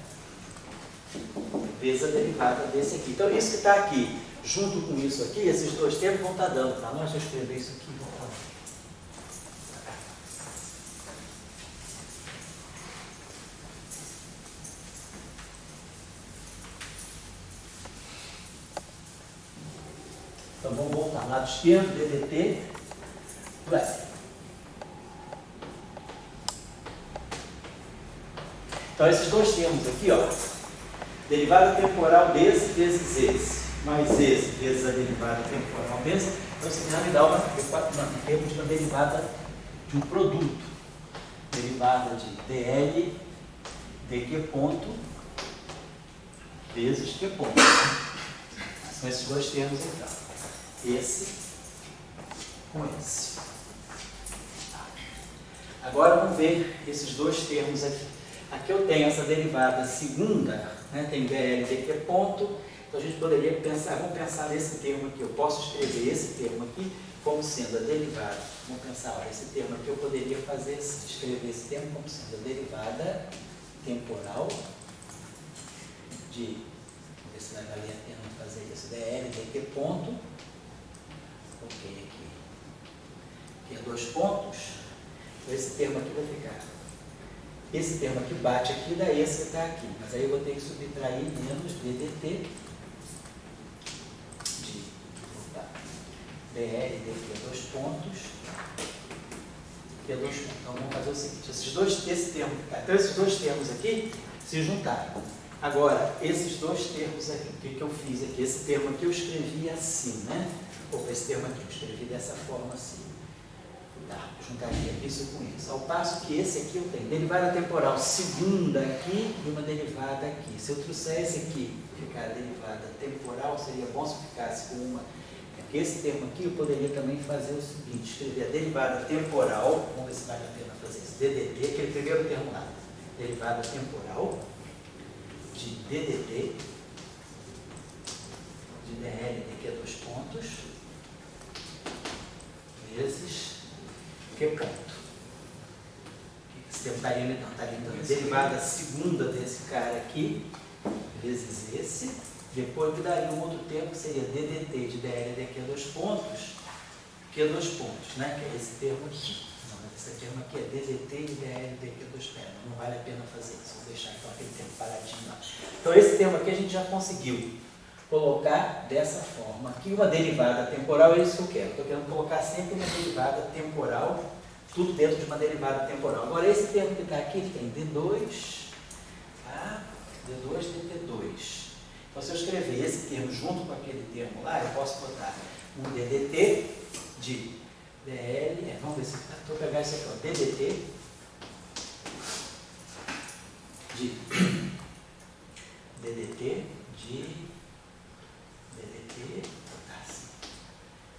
vezes a derivada desse aqui. Então, isso que está aqui, junto com isso aqui, esses dois termos vão estar dando para nós. Deixa eu escrever isso aqui. Então vamos voltar. Lado esquerdo, ddt. Então esses dois termos aqui, ó. Derivada temporal desse vezes esse. Mais esse vezes a derivada temporal desse, então isso já me dá em termos de uma derivada de um produto. Derivada de dl dq ponto vezes q ponto. São esses dois termos então. Esse com esse. Agora vamos ver esses dois termos aqui. Aqui eu tenho essa derivada segunda, né? Tem dl dq ponto. Então a gente poderia pensar, vamos pensar nesse termo aqui, eu posso escrever esse termo aqui como sendo a derivada. Vamos pensar, olha, esse termo aqui eu poderia escrever esse termo como sendo a derivada temporal de, vamos ver se vai valer a pena fazer isso, dl dq ponto, ok, aqui é 2 pontos, então esse termo aqui vai ficar. Esse termo aqui bate aqui, daí esse que está aqui, mas aí eu vou ter que subtrair menos ddt dl daqui a 2 pontos, que é 2 pontos. Então vamos fazer o seguinte, então esses dois termos aqui se juntaram. Agora, esses dois termos aqui, o que eu fiz aqui? Esse termo aqui eu escrevi assim, né? Opa, esse termo aqui eu escrevi dessa forma assim. Tá, juntaria isso com isso. Ao passo que esse aqui eu tenho derivada temporal segunda aqui e uma derivada aqui. Se eu trouxer esse aqui, ficar a derivada temporal, seria bom se ficasse com uma. Porque esse termo aqui eu poderia também fazer o seguinte, escrever a derivada temporal, vamos ver se vale a pena fazer isso, ddt, aquele primeiro termo lá, derivada temporal de ddt de dl daqui a 2 pontos vezes Q ponto. esse termo estaria lidando. Derivada segunda desse cara aqui, vezes esse, depois me daria um outro termo que seria DDT de DL daqui a 2 pontos, que é 2 pontos, né? Que é esse termo aqui. Não, mas esse termo aqui é DDT de DL daqui a 2 pontos. Não vale a pena fazer isso, vou deixar então aquele termo paradinho lá. Então esse termo aqui a gente já conseguiu colocar dessa forma. Aqui uma derivada temporal é isso que eu quero. Estou querendo colocar sempre uma derivada temporal, tudo dentro de uma derivada temporal. Agora esse termo que está aqui, ele tem D2, tá? D2, DT2. Então se eu escrever esse termo junto com aquele termo lá, eu posso botar um DDT de DL, vamos ver se eu pegar isso aqui, ó, DDT de DDT de DDT, tá assim.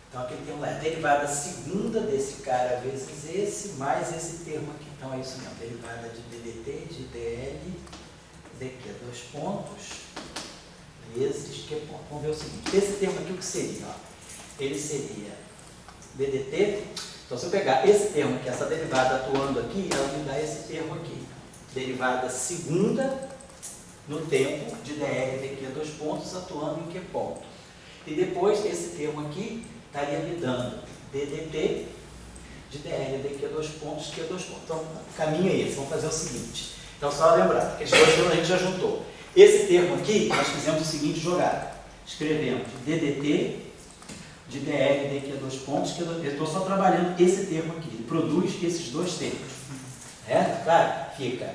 Então aqui tem uma derivada segunda desse cara vezes esse, mais esse termo aqui. Então é isso mesmo, derivada de DDT de DL daqui a 2 pontos vezes que ponto. Vamos ver o seguinte, esse termo aqui o que seria? Ó? Ele seria DDT, então se eu pegar esse termo aqui, essa derivada atuando aqui, ela me dá esse termo aqui, derivada segunda no tempo de DL daqui a 2 pontos, atuando em que ponto? E depois esse termo aqui estaria me dando DDT de DL daqui a 2 pontos, que é 2 pontos. Então o caminho é esse, vamos fazer o seguinte. Então só lembrar, que esses dois termos a gente já juntou. Esse termo aqui, nós fizemos o seguinte jogada. Escrevemos DDT de DL daqui a 2 pontos, que eu estou só trabalhando esse termo aqui. Ele produz esses dois termos. Claro, fica.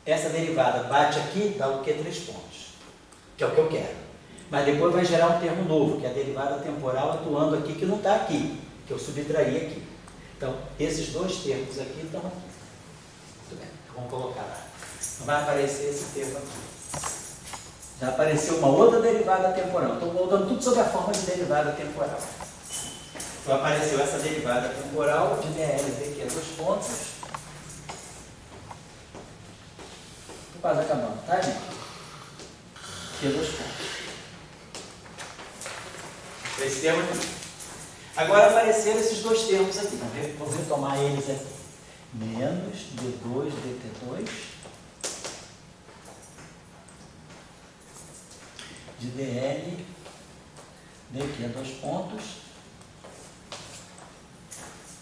Essa derivada bate aqui, dá o que? 3 pontos. Que é o que eu quero. Mas depois vai gerar um termo novo, que é a derivada temporal atuando aqui, que não está aqui, que eu subtraí aqui. Então, esses dois termos aqui estão aqui. Muito bem, vamos colocar lá. Então, vai aparecer esse termo aqui. Já apareceu uma outra derivada temporal. Estou voltando tudo sobre a forma de derivada temporal. Então, apareceu essa derivada temporal de DL daqui a 2 pontos. Estou quase acabando, tá, gente? Aqui a 2 pontos. Esse termo aqui. Agora apareceram esses dois termos aqui. Vou retomar eles aqui. Menos D2, DT2 de DL daqui a 2 pontos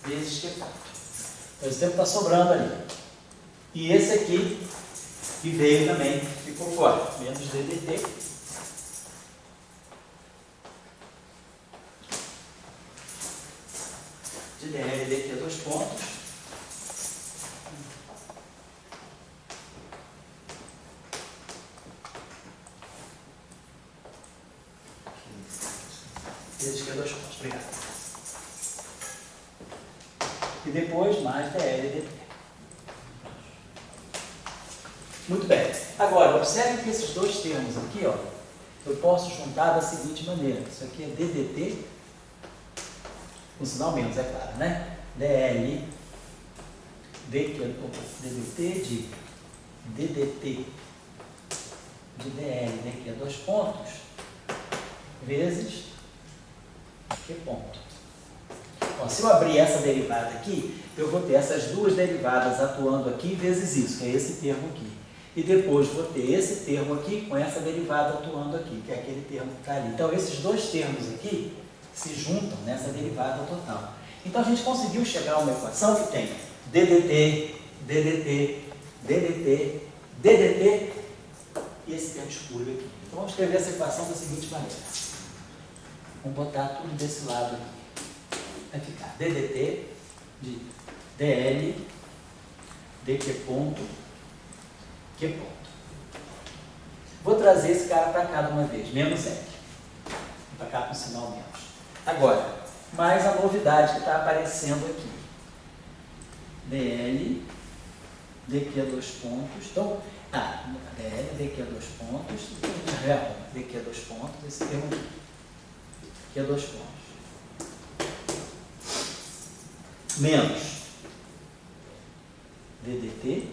vezes que ponto. Então, esse tempo está sobrando ali. E esse aqui, que veio também, ficou fora. Menos DDT de DL daqui a 2 pontos vezes que a 2 pontos. Obrigado. E depois mais DL dt. Muito bem. Agora, observe que esses dois termos aqui, ó, eu posso juntar da seguinte maneira. Isso aqui é DDT, com sinal menos, é claro, né? DL DDT de DDT de DL daqui a 2 pontos vezes que ponto. Bom, se eu abrir essa derivada aqui, eu vou ter essas duas derivadas atuando aqui vezes isso, que é esse termo aqui. E depois vou ter esse termo aqui com essa derivada atuando aqui, que é aquele termo que está ali. Então, esses dois termos aqui se juntam nessa derivada total. Então, a gente conseguiu chegar a uma equação que tem DDT, DDT, DDT, DDT e esse termo escuro aqui. Então, vamos escrever essa equação da seguinte maneira. Vamos botar tudo desse lado aqui. Vai ficar DDT de DL de que ponto, que ponto. Vou trazer esse cara para cá de uma vez, menos L. Para cá com sinal menos. Agora, mais a novidade que está aparecendo aqui. DL daqui a 2 pontos. Então, DL daqui a 2 pontos. Daqui a 2 pontos, esse termo aqui. Daqui a 2 pontos. Menos DDT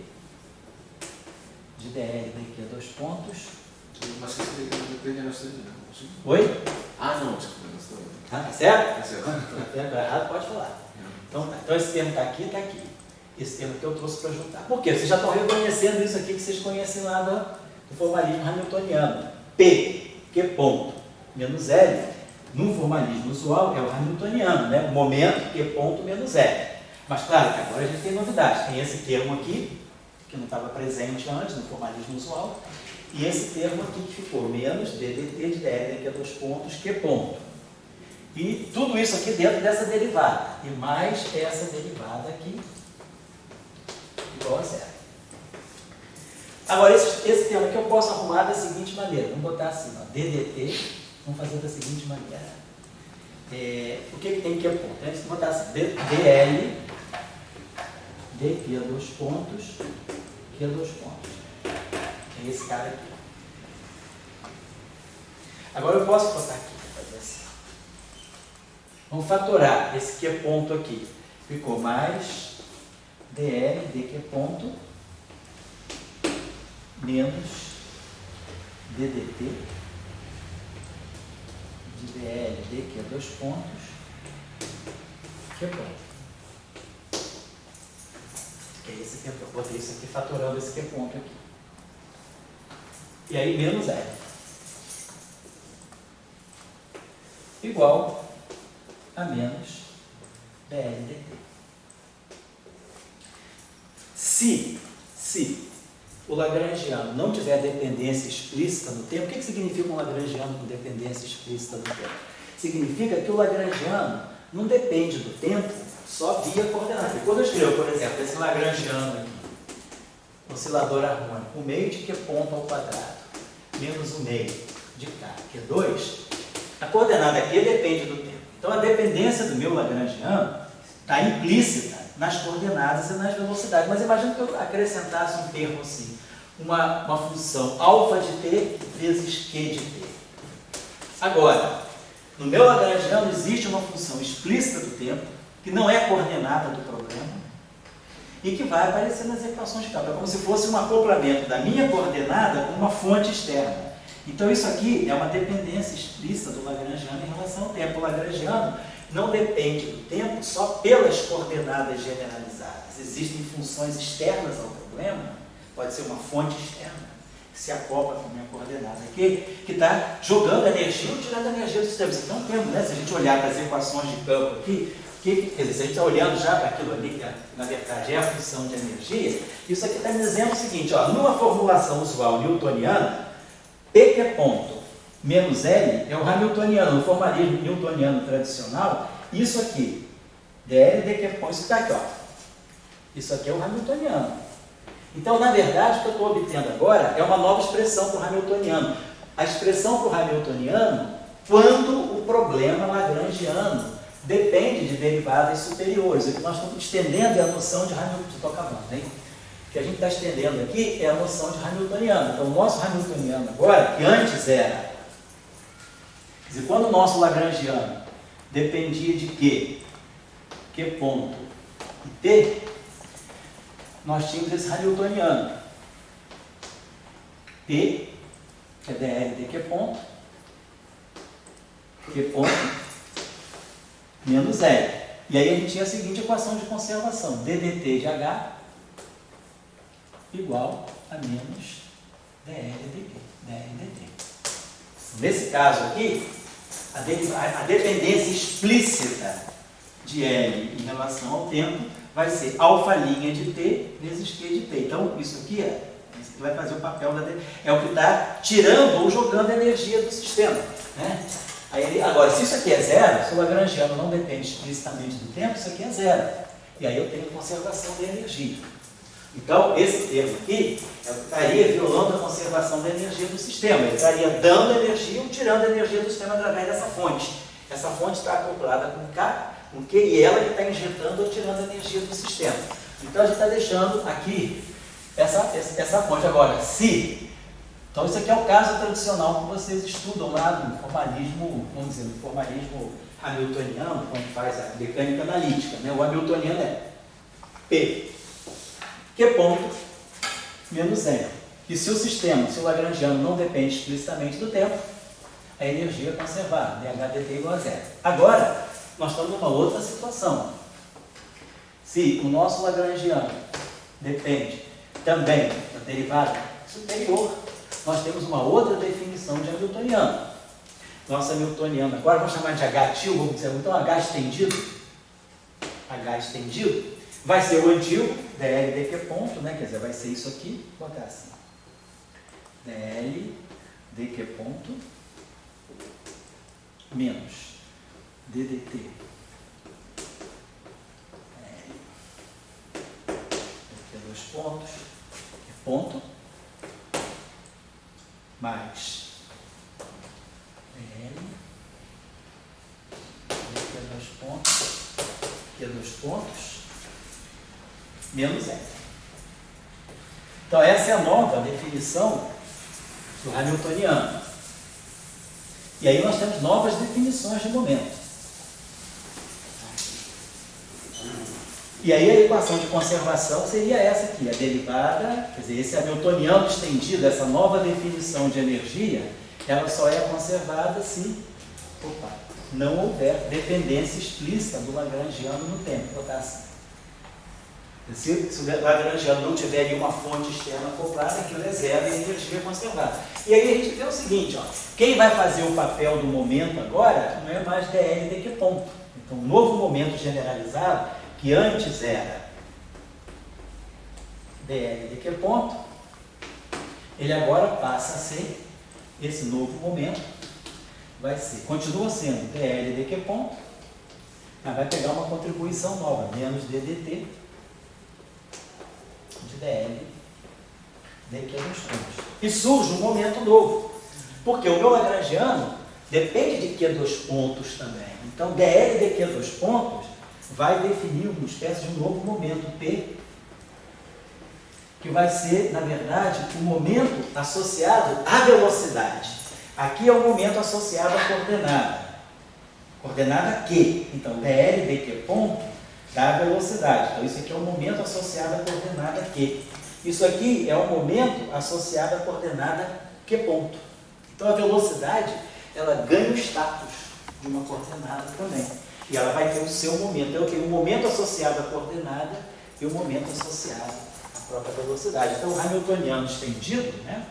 de DL daqui a 2 pontos. Mas você depende da cidade, não? Oi? Não, desculpa. Tá certo? Tá certo. Tá errado, pode falar. Então esse termo está aqui, está aqui. esse termo que eu trouxe para juntar. Por quê? Vocês já estão reconhecendo isso aqui que vocês conhecem lá do formalismo hamiltoniano. P, Q ponto, menos L, no formalismo usual é o hamiltoniano, né? Momento, Q ponto, menos L. Mas claro que agora a gente tem novidade. Tem esse termo aqui, que não estava presente antes no formalismo usual, e esse termo aqui que ficou menos ddt de dl, que é 2 pontos, Q ponto. E tudo isso aqui dentro dessa derivada. E mais essa derivada aqui, igual a zero. Agora, esse termo aqui eu posso arrumar da seguinte maneira. Vamos botar assim, ó, ddt, vamos fazer da seguinte maneira. O que tem Q ponto? Antes de botar assim, dl, dq a 2 pontos, Q a 2 pontos. É esse cara aqui. Agora eu posso botar aqui, fazer assim. Vamos fatorar esse Q ponto aqui. Ficou mais dl, dq ponto, menos ddt de dl, dq a 2 pontos, Q ponto. Que é esse Q ponto. Eu botei isso aqui fatorando esse Q ponto aqui. E aí menos L. Igual a menos dl dt. Se o lagrangiano não tiver dependência explícita no tempo, o que significa um lagrangiano com dependência explícita no tempo? Significa que o lagrangiano não depende do tempo só via coordenada. E quando eu escrevo, por exemplo, esse lagrangiano aqui, oscilador harmônico, o meio de Q ponto ao quadrado, menos o meio de K, que é 2, a coordenada aqui depende do tempo. Então a dependência do meu lagrangiano está implícita nas coordenadas e nas velocidades. Mas imagina que eu acrescentasse um termo assim, uma função alfa de t vezes q de t. Agora, no meu lagrangiano existe uma função explícita do tempo, que não é coordenada do problema, e que vai aparecer nas equações de cálculo. É como se fosse um acoplamento da minha coordenada com uma fonte externa. Então isso aqui é uma dependência explícita do lagrangiano em relação ao tempo. O lagrangiano não depende do tempo só pelas coordenadas generalizadas. Existem funções externas ao problema, pode ser uma fonte externa, que se acopla com a minha coordenada aqui, que está jogando energia ou tirando energia do sistema. Então temos, né? Se a gente olhar para as equações de campo aqui, quer dizer, se a gente está olhando já para aquilo ali, que na verdade é a função de energia, isso aqui está me dizendo o seguinte, ó, numa formulação usual newtoniana, P que é ponto menos L é o hamiltoniano, no formalismo newtoniano tradicional, isso aqui, dl, d que é ponto, isso que está aqui, ó. Isso aqui é o hamiltoniano. Então, na verdade, o que eu estou obtendo agora é uma nova expressão para o hamiltoniano. A expressão para o hamiltoniano, quando o problema lagrangiano depende de derivadas superiores. O que nós estamos estendendo é a noção de hamiltoniano. Estou acabando, hein? O que a gente está estendendo aqui é a noção de hamiltoniano. Então, o nosso hamiltoniano agora, que antes era... Quer dizer, quando o nosso lagrangiano dependia de Q ponto e T, nós tínhamos esse hamiltoniano. P, que é dl de Q ponto menos L. E aí a gente tinha a seguinte equação de conservação. ddt de H igual a menos dl dt. Nesse caso aqui, a dependência explícita de L em relação ao tempo vai ser alfa' de t vezes q de t. Então, isso aqui vai fazer o papel é o que está tirando ou jogando energia do sistema, né? Aí, agora, se isso aqui é zero, se o lagrangiano não depende explicitamente do tempo, isso aqui é zero. E aí eu tenho conservação de energia. Então, esse termo aqui estaria violando a conservação da energia do sistema. Ele estaria dando energia ou tirando energia do sistema através dessa fonte. Essa fonte está acoplada com K, com Q, e ela que está injetando ou tirando energia do sistema. Então, a gente está deixando aqui essa fonte. Agora, então, isso aqui é o caso tradicional que vocês estudam lá no formalismo, vamos dizer, no formalismo hamiltoniano, quando faz a mecânica analítica, né? O hamiltoniano é P, Q ponto, menos N. E se o lagrangiano não depende explicitamente do tempo, a energia é conservada, dH dt igual a zero. Agora, nós estamos numa outra situação. se o nosso lagrangiano depende também da derivada superior, nós temos uma outra definição de hamiltoniano. Nossa hamiltoniana, agora vamos chamar de H til, vamos dizer, então H estendido, vai ser o antigo, dl dq ponto, né? Quer dizer, vai ser isso aqui, vou botar assim, dl dq ponto menos ddt dq dois pontos, ponto, mais dl dq dois pontos, q dois pontos, menos L. Então, essa é a nova definição do hamiltoniano. E aí nós temos novas definições de momento. E aí a equação de conservação seria essa aqui, a derivada, quer dizer, esse hamiltoniano estendido, essa nova definição de energia, ela só é conservada se não houver dependência explícita do lagrangiano no tempo. Vou botar assim. Se o lagrangiano não tiver ali uma fonte externa acoplada, aquilo é zero e a energia é conservada. E aí a gente vê o seguinte, ó, quem vai fazer o papel do momento agora não é mais dl dq ponto. Então, o novo momento generalizado, que antes era dl dq ponto, ele agora passa a ser, esse novo momento, vai ser, continua sendo dl dq ponto, mas vai pegar uma contribuição nova, menos ddt, de dl dq dois pontos. E surge um momento novo, porque o meu lagrangiano depende de q dois pontos também. Então, dl dq dois pontos vai definir uma espécie de um novo momento P, que vai ser, na verdade, o momento associado à velocidade. Aqui é o momento associado à coordenada Q. Então, dl dq ponto da velocidade. Então, isso aqui é o momento associado à coordenada Q. Isso aqui é o momento associado à coordenada Q ponto. Então, a velocidade, ela ganha o status de uma coordenada também. E ela vai ter o seu momento. Então, eu tenho um momento associado à coordenada e um momento associado à própria velocidade. Então, o hamiltoniano estendido, né?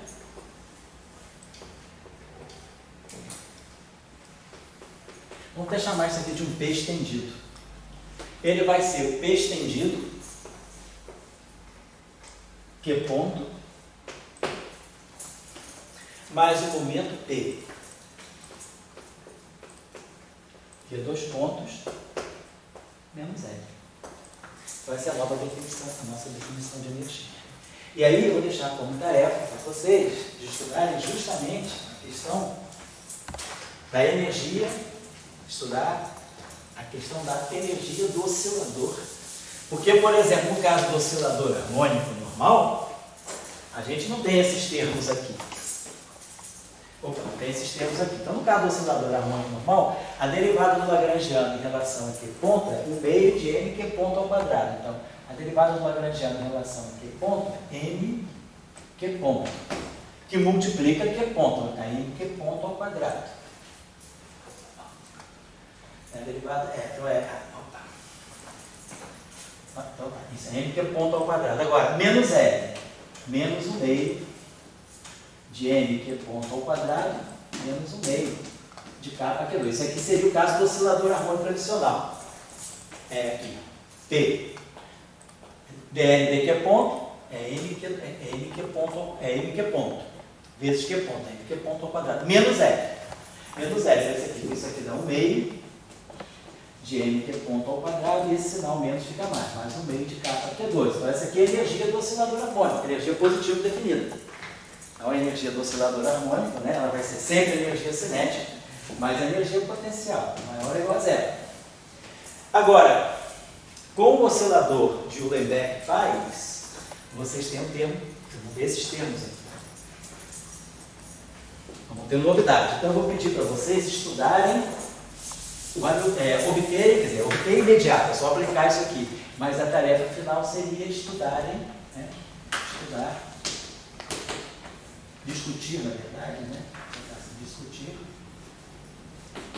Vamos até chamar isso aqui de um P estendido. Ele vai ser o P estendido, Q ponto, mais o momento P, Q dois pontos, menos L. Então, essa é a nova definição, a nossa definição de energia. E aí eu vou deixar como tarefa para vocês de estudarem justamente a questão da energia, estudar a questão da energia do oscilador. Porque, por exemplo, no caso do oscilador harmônico normal, a gente não tem esses termos aqui. Opa, não tem esses termos aqui. Então, no caso do oscilador harmônico normal, a derivada do lagrangiano em relação a Q ponto é 1/2 de m Q ponto ao quadrado. Então, a derivada do lagrangiano em relação a Q ponto é m Q ponto, que multiplica Q ponto, é m Q ponto ao quadrado. A derivada isso é m que é ponto ao quadrado. Agora, menos L, menos 1/2 de m que é ponto ao quadrado, menos 1/2 de K/Q2. Isso aqui seria o caso do oscilador harmônico tradicional. É aqui, P, dl dq ponto, é m que ponto, vezes Q ponto, é m que ponto ao quadrado, menos L. Menos L, isso aqui dá 1/2 de m que é ponto ao quadrado, e esse sinal menos fica mais 1/2 de K/Q2. Então, essa aqui é a energia do oscilador harmônico, energia positiva definida. Então, a energia do oscilador harmônico, né, ela vai ser sempre energia cinética, mas a energia potencial, maior ou igual a zero. Agora, com o oscilador de Uhlenbeck-Pais, vocês têm um termo, vamos ver esses termos aqui. Vamos ter novidade. Então, eu vou pedir para vocês estudarem, obter imediato, é só aplicar isso aqui. Mas a tarefa final seria estudarem, né? Discutir, na verdade, né? Discutir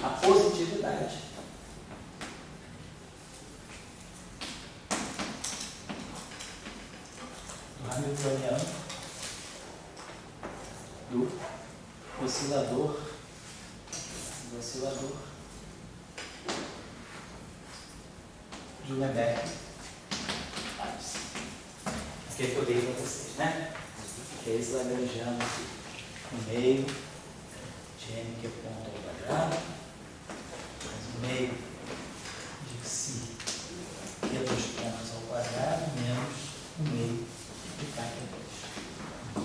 a positividade hamiltoniano do oscilador de Uhlenbeck. Aquele que eu dei para vocês, né? Que é esse lagrangiano no meio de n que é ponto ao quadrado, mais o meio de si que é 2 pontos ao quadrado, menos o meio de k que é 2.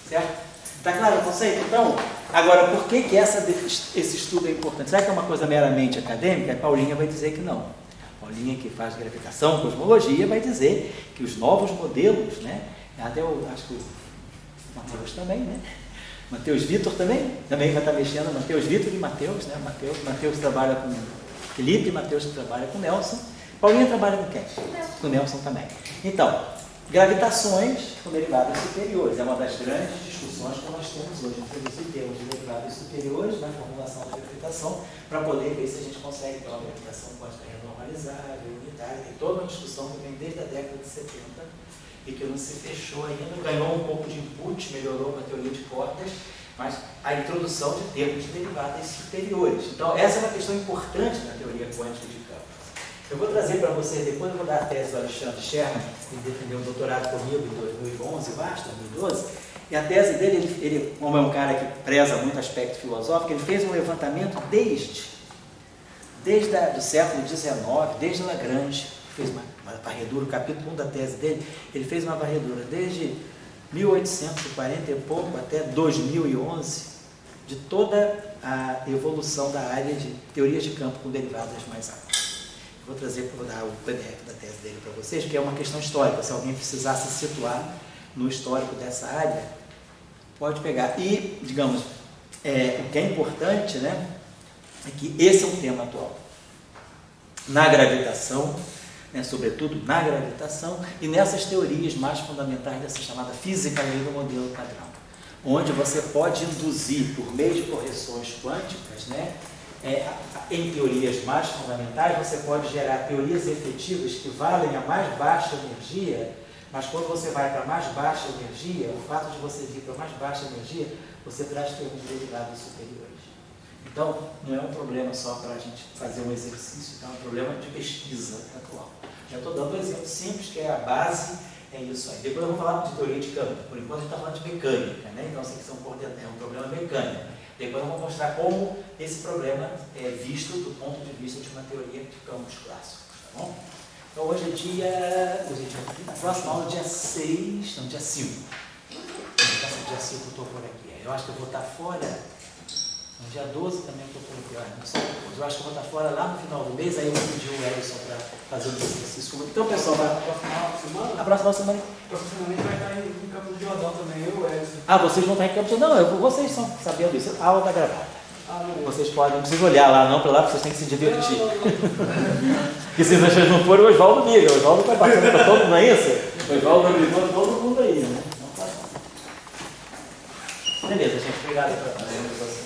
Certo? Está claro o conceito? Então, agora, por que esse estudo é importante? Será que é uma coisa meramente acadêmica? A Paulinha vai dizer que não. A Paulinha, que faz gravitação, cosmologia, vai dizer que os novos modelos, né? Até eu acho que o Matheus também, né? Matheus Vitor também vai estar mexendo, Matheus Vitor e Matheus, né? Matheus trabalha com Felipe, Matheus trabalha com Nelson. Paulinha trabalha com quem? Com Nelson também. Então, gravitações com derivadas superiores. É uma das grandes discussões que nós temos hoje. Introduzir termos de derivadas superiores na formulação da gravitação para poder ver se a gente consegue ter uma gravitação quântica renormalizável, unitária. Tem toda uma discussão que vem desde a década de 70 e que não se fechou ainda. Ganhou um pouco de input, melhorou com a teoria de cordas, mas a introdução de termos de derivadas superiores. Então, essa é uma questão importante na teoria quântica de campos. Eu vou trazer para vocês, depois eu vou dar a tese do Alexandre Sherman, que defendeu o doutorado comigo em 2011, 2012, e a tese dele, ele, como é um cara que preza muito aspecto filosófico, ele fez um levantamento desde do século XIX, desde Lagrange, fez uma varredura, o capítulo 1 da tese dele, ele fez uma varredura desde 1840 e pouco até 2011, de toda a evolução da área de teorias de campo com derivadas mais altas. Vou dar o PDF da tese dele para vocês, porque é uma questão histórica. Se alguém precisar se situar no histórico dessa área, pode pegar. E, digamos, o que é importante, né, é que esse é um tema atual. Na gravitação, né, sobretudo na gravitação, e nessas teorias mais fundamentais dessa chamada física do modelo padrão, onde você pode induzir, por meio de correções quânticas, né, em teorias mais fundamentais, você pode gerar teorias efetivas que valem a mais baixa energia, mas quando você vai para mais baixa energia, o fato de você vir para mais baixa energia, você traz termos derivados superiores. Então, não é um problema só para a gente fazer um exercício, é um problema de pesquisa atual. Já estou dando um exemplo simples, que é a base, é isso aí. Depois eu vou falar de teoria de campo, por enquanto a gente está falando de mecânica, né? Então, essa questão é um problema mecânico. Depois eu vou mostrar como esse problema é visto do ponto de vista de uma teoria de campos clássicos, tá bom? Então hoje é dia, na próxima aula, dia 6, não, dia 5. Dia 5 eu estou por aqui. Eu acho que eu vou estar fora, no dia 12 também eu estou por aqui, não sei depois. Eu acho que eu vou estar fora lá no final do mês, aí eu vou pedir o Elson para fazer um exercício. Então, pessoal, a próxima semana vai estar em Campos de Jordão também, eu e o Edson. Ah, vocês vão estar em Campos? Não, vocês estão sabendo isso. A aula está gravada. Vocês podem, não precisam olhar lá não, para lá, vocês têm que se divertir. Porque se vocês não forem, o Oswaldo liga. O Oswaldo vai passando para todo mundo, não é isso? O Oswaldo ligou todo mundo aí, né? Não faz mal. Beleza, gente. Obrigado por fazer o negócio.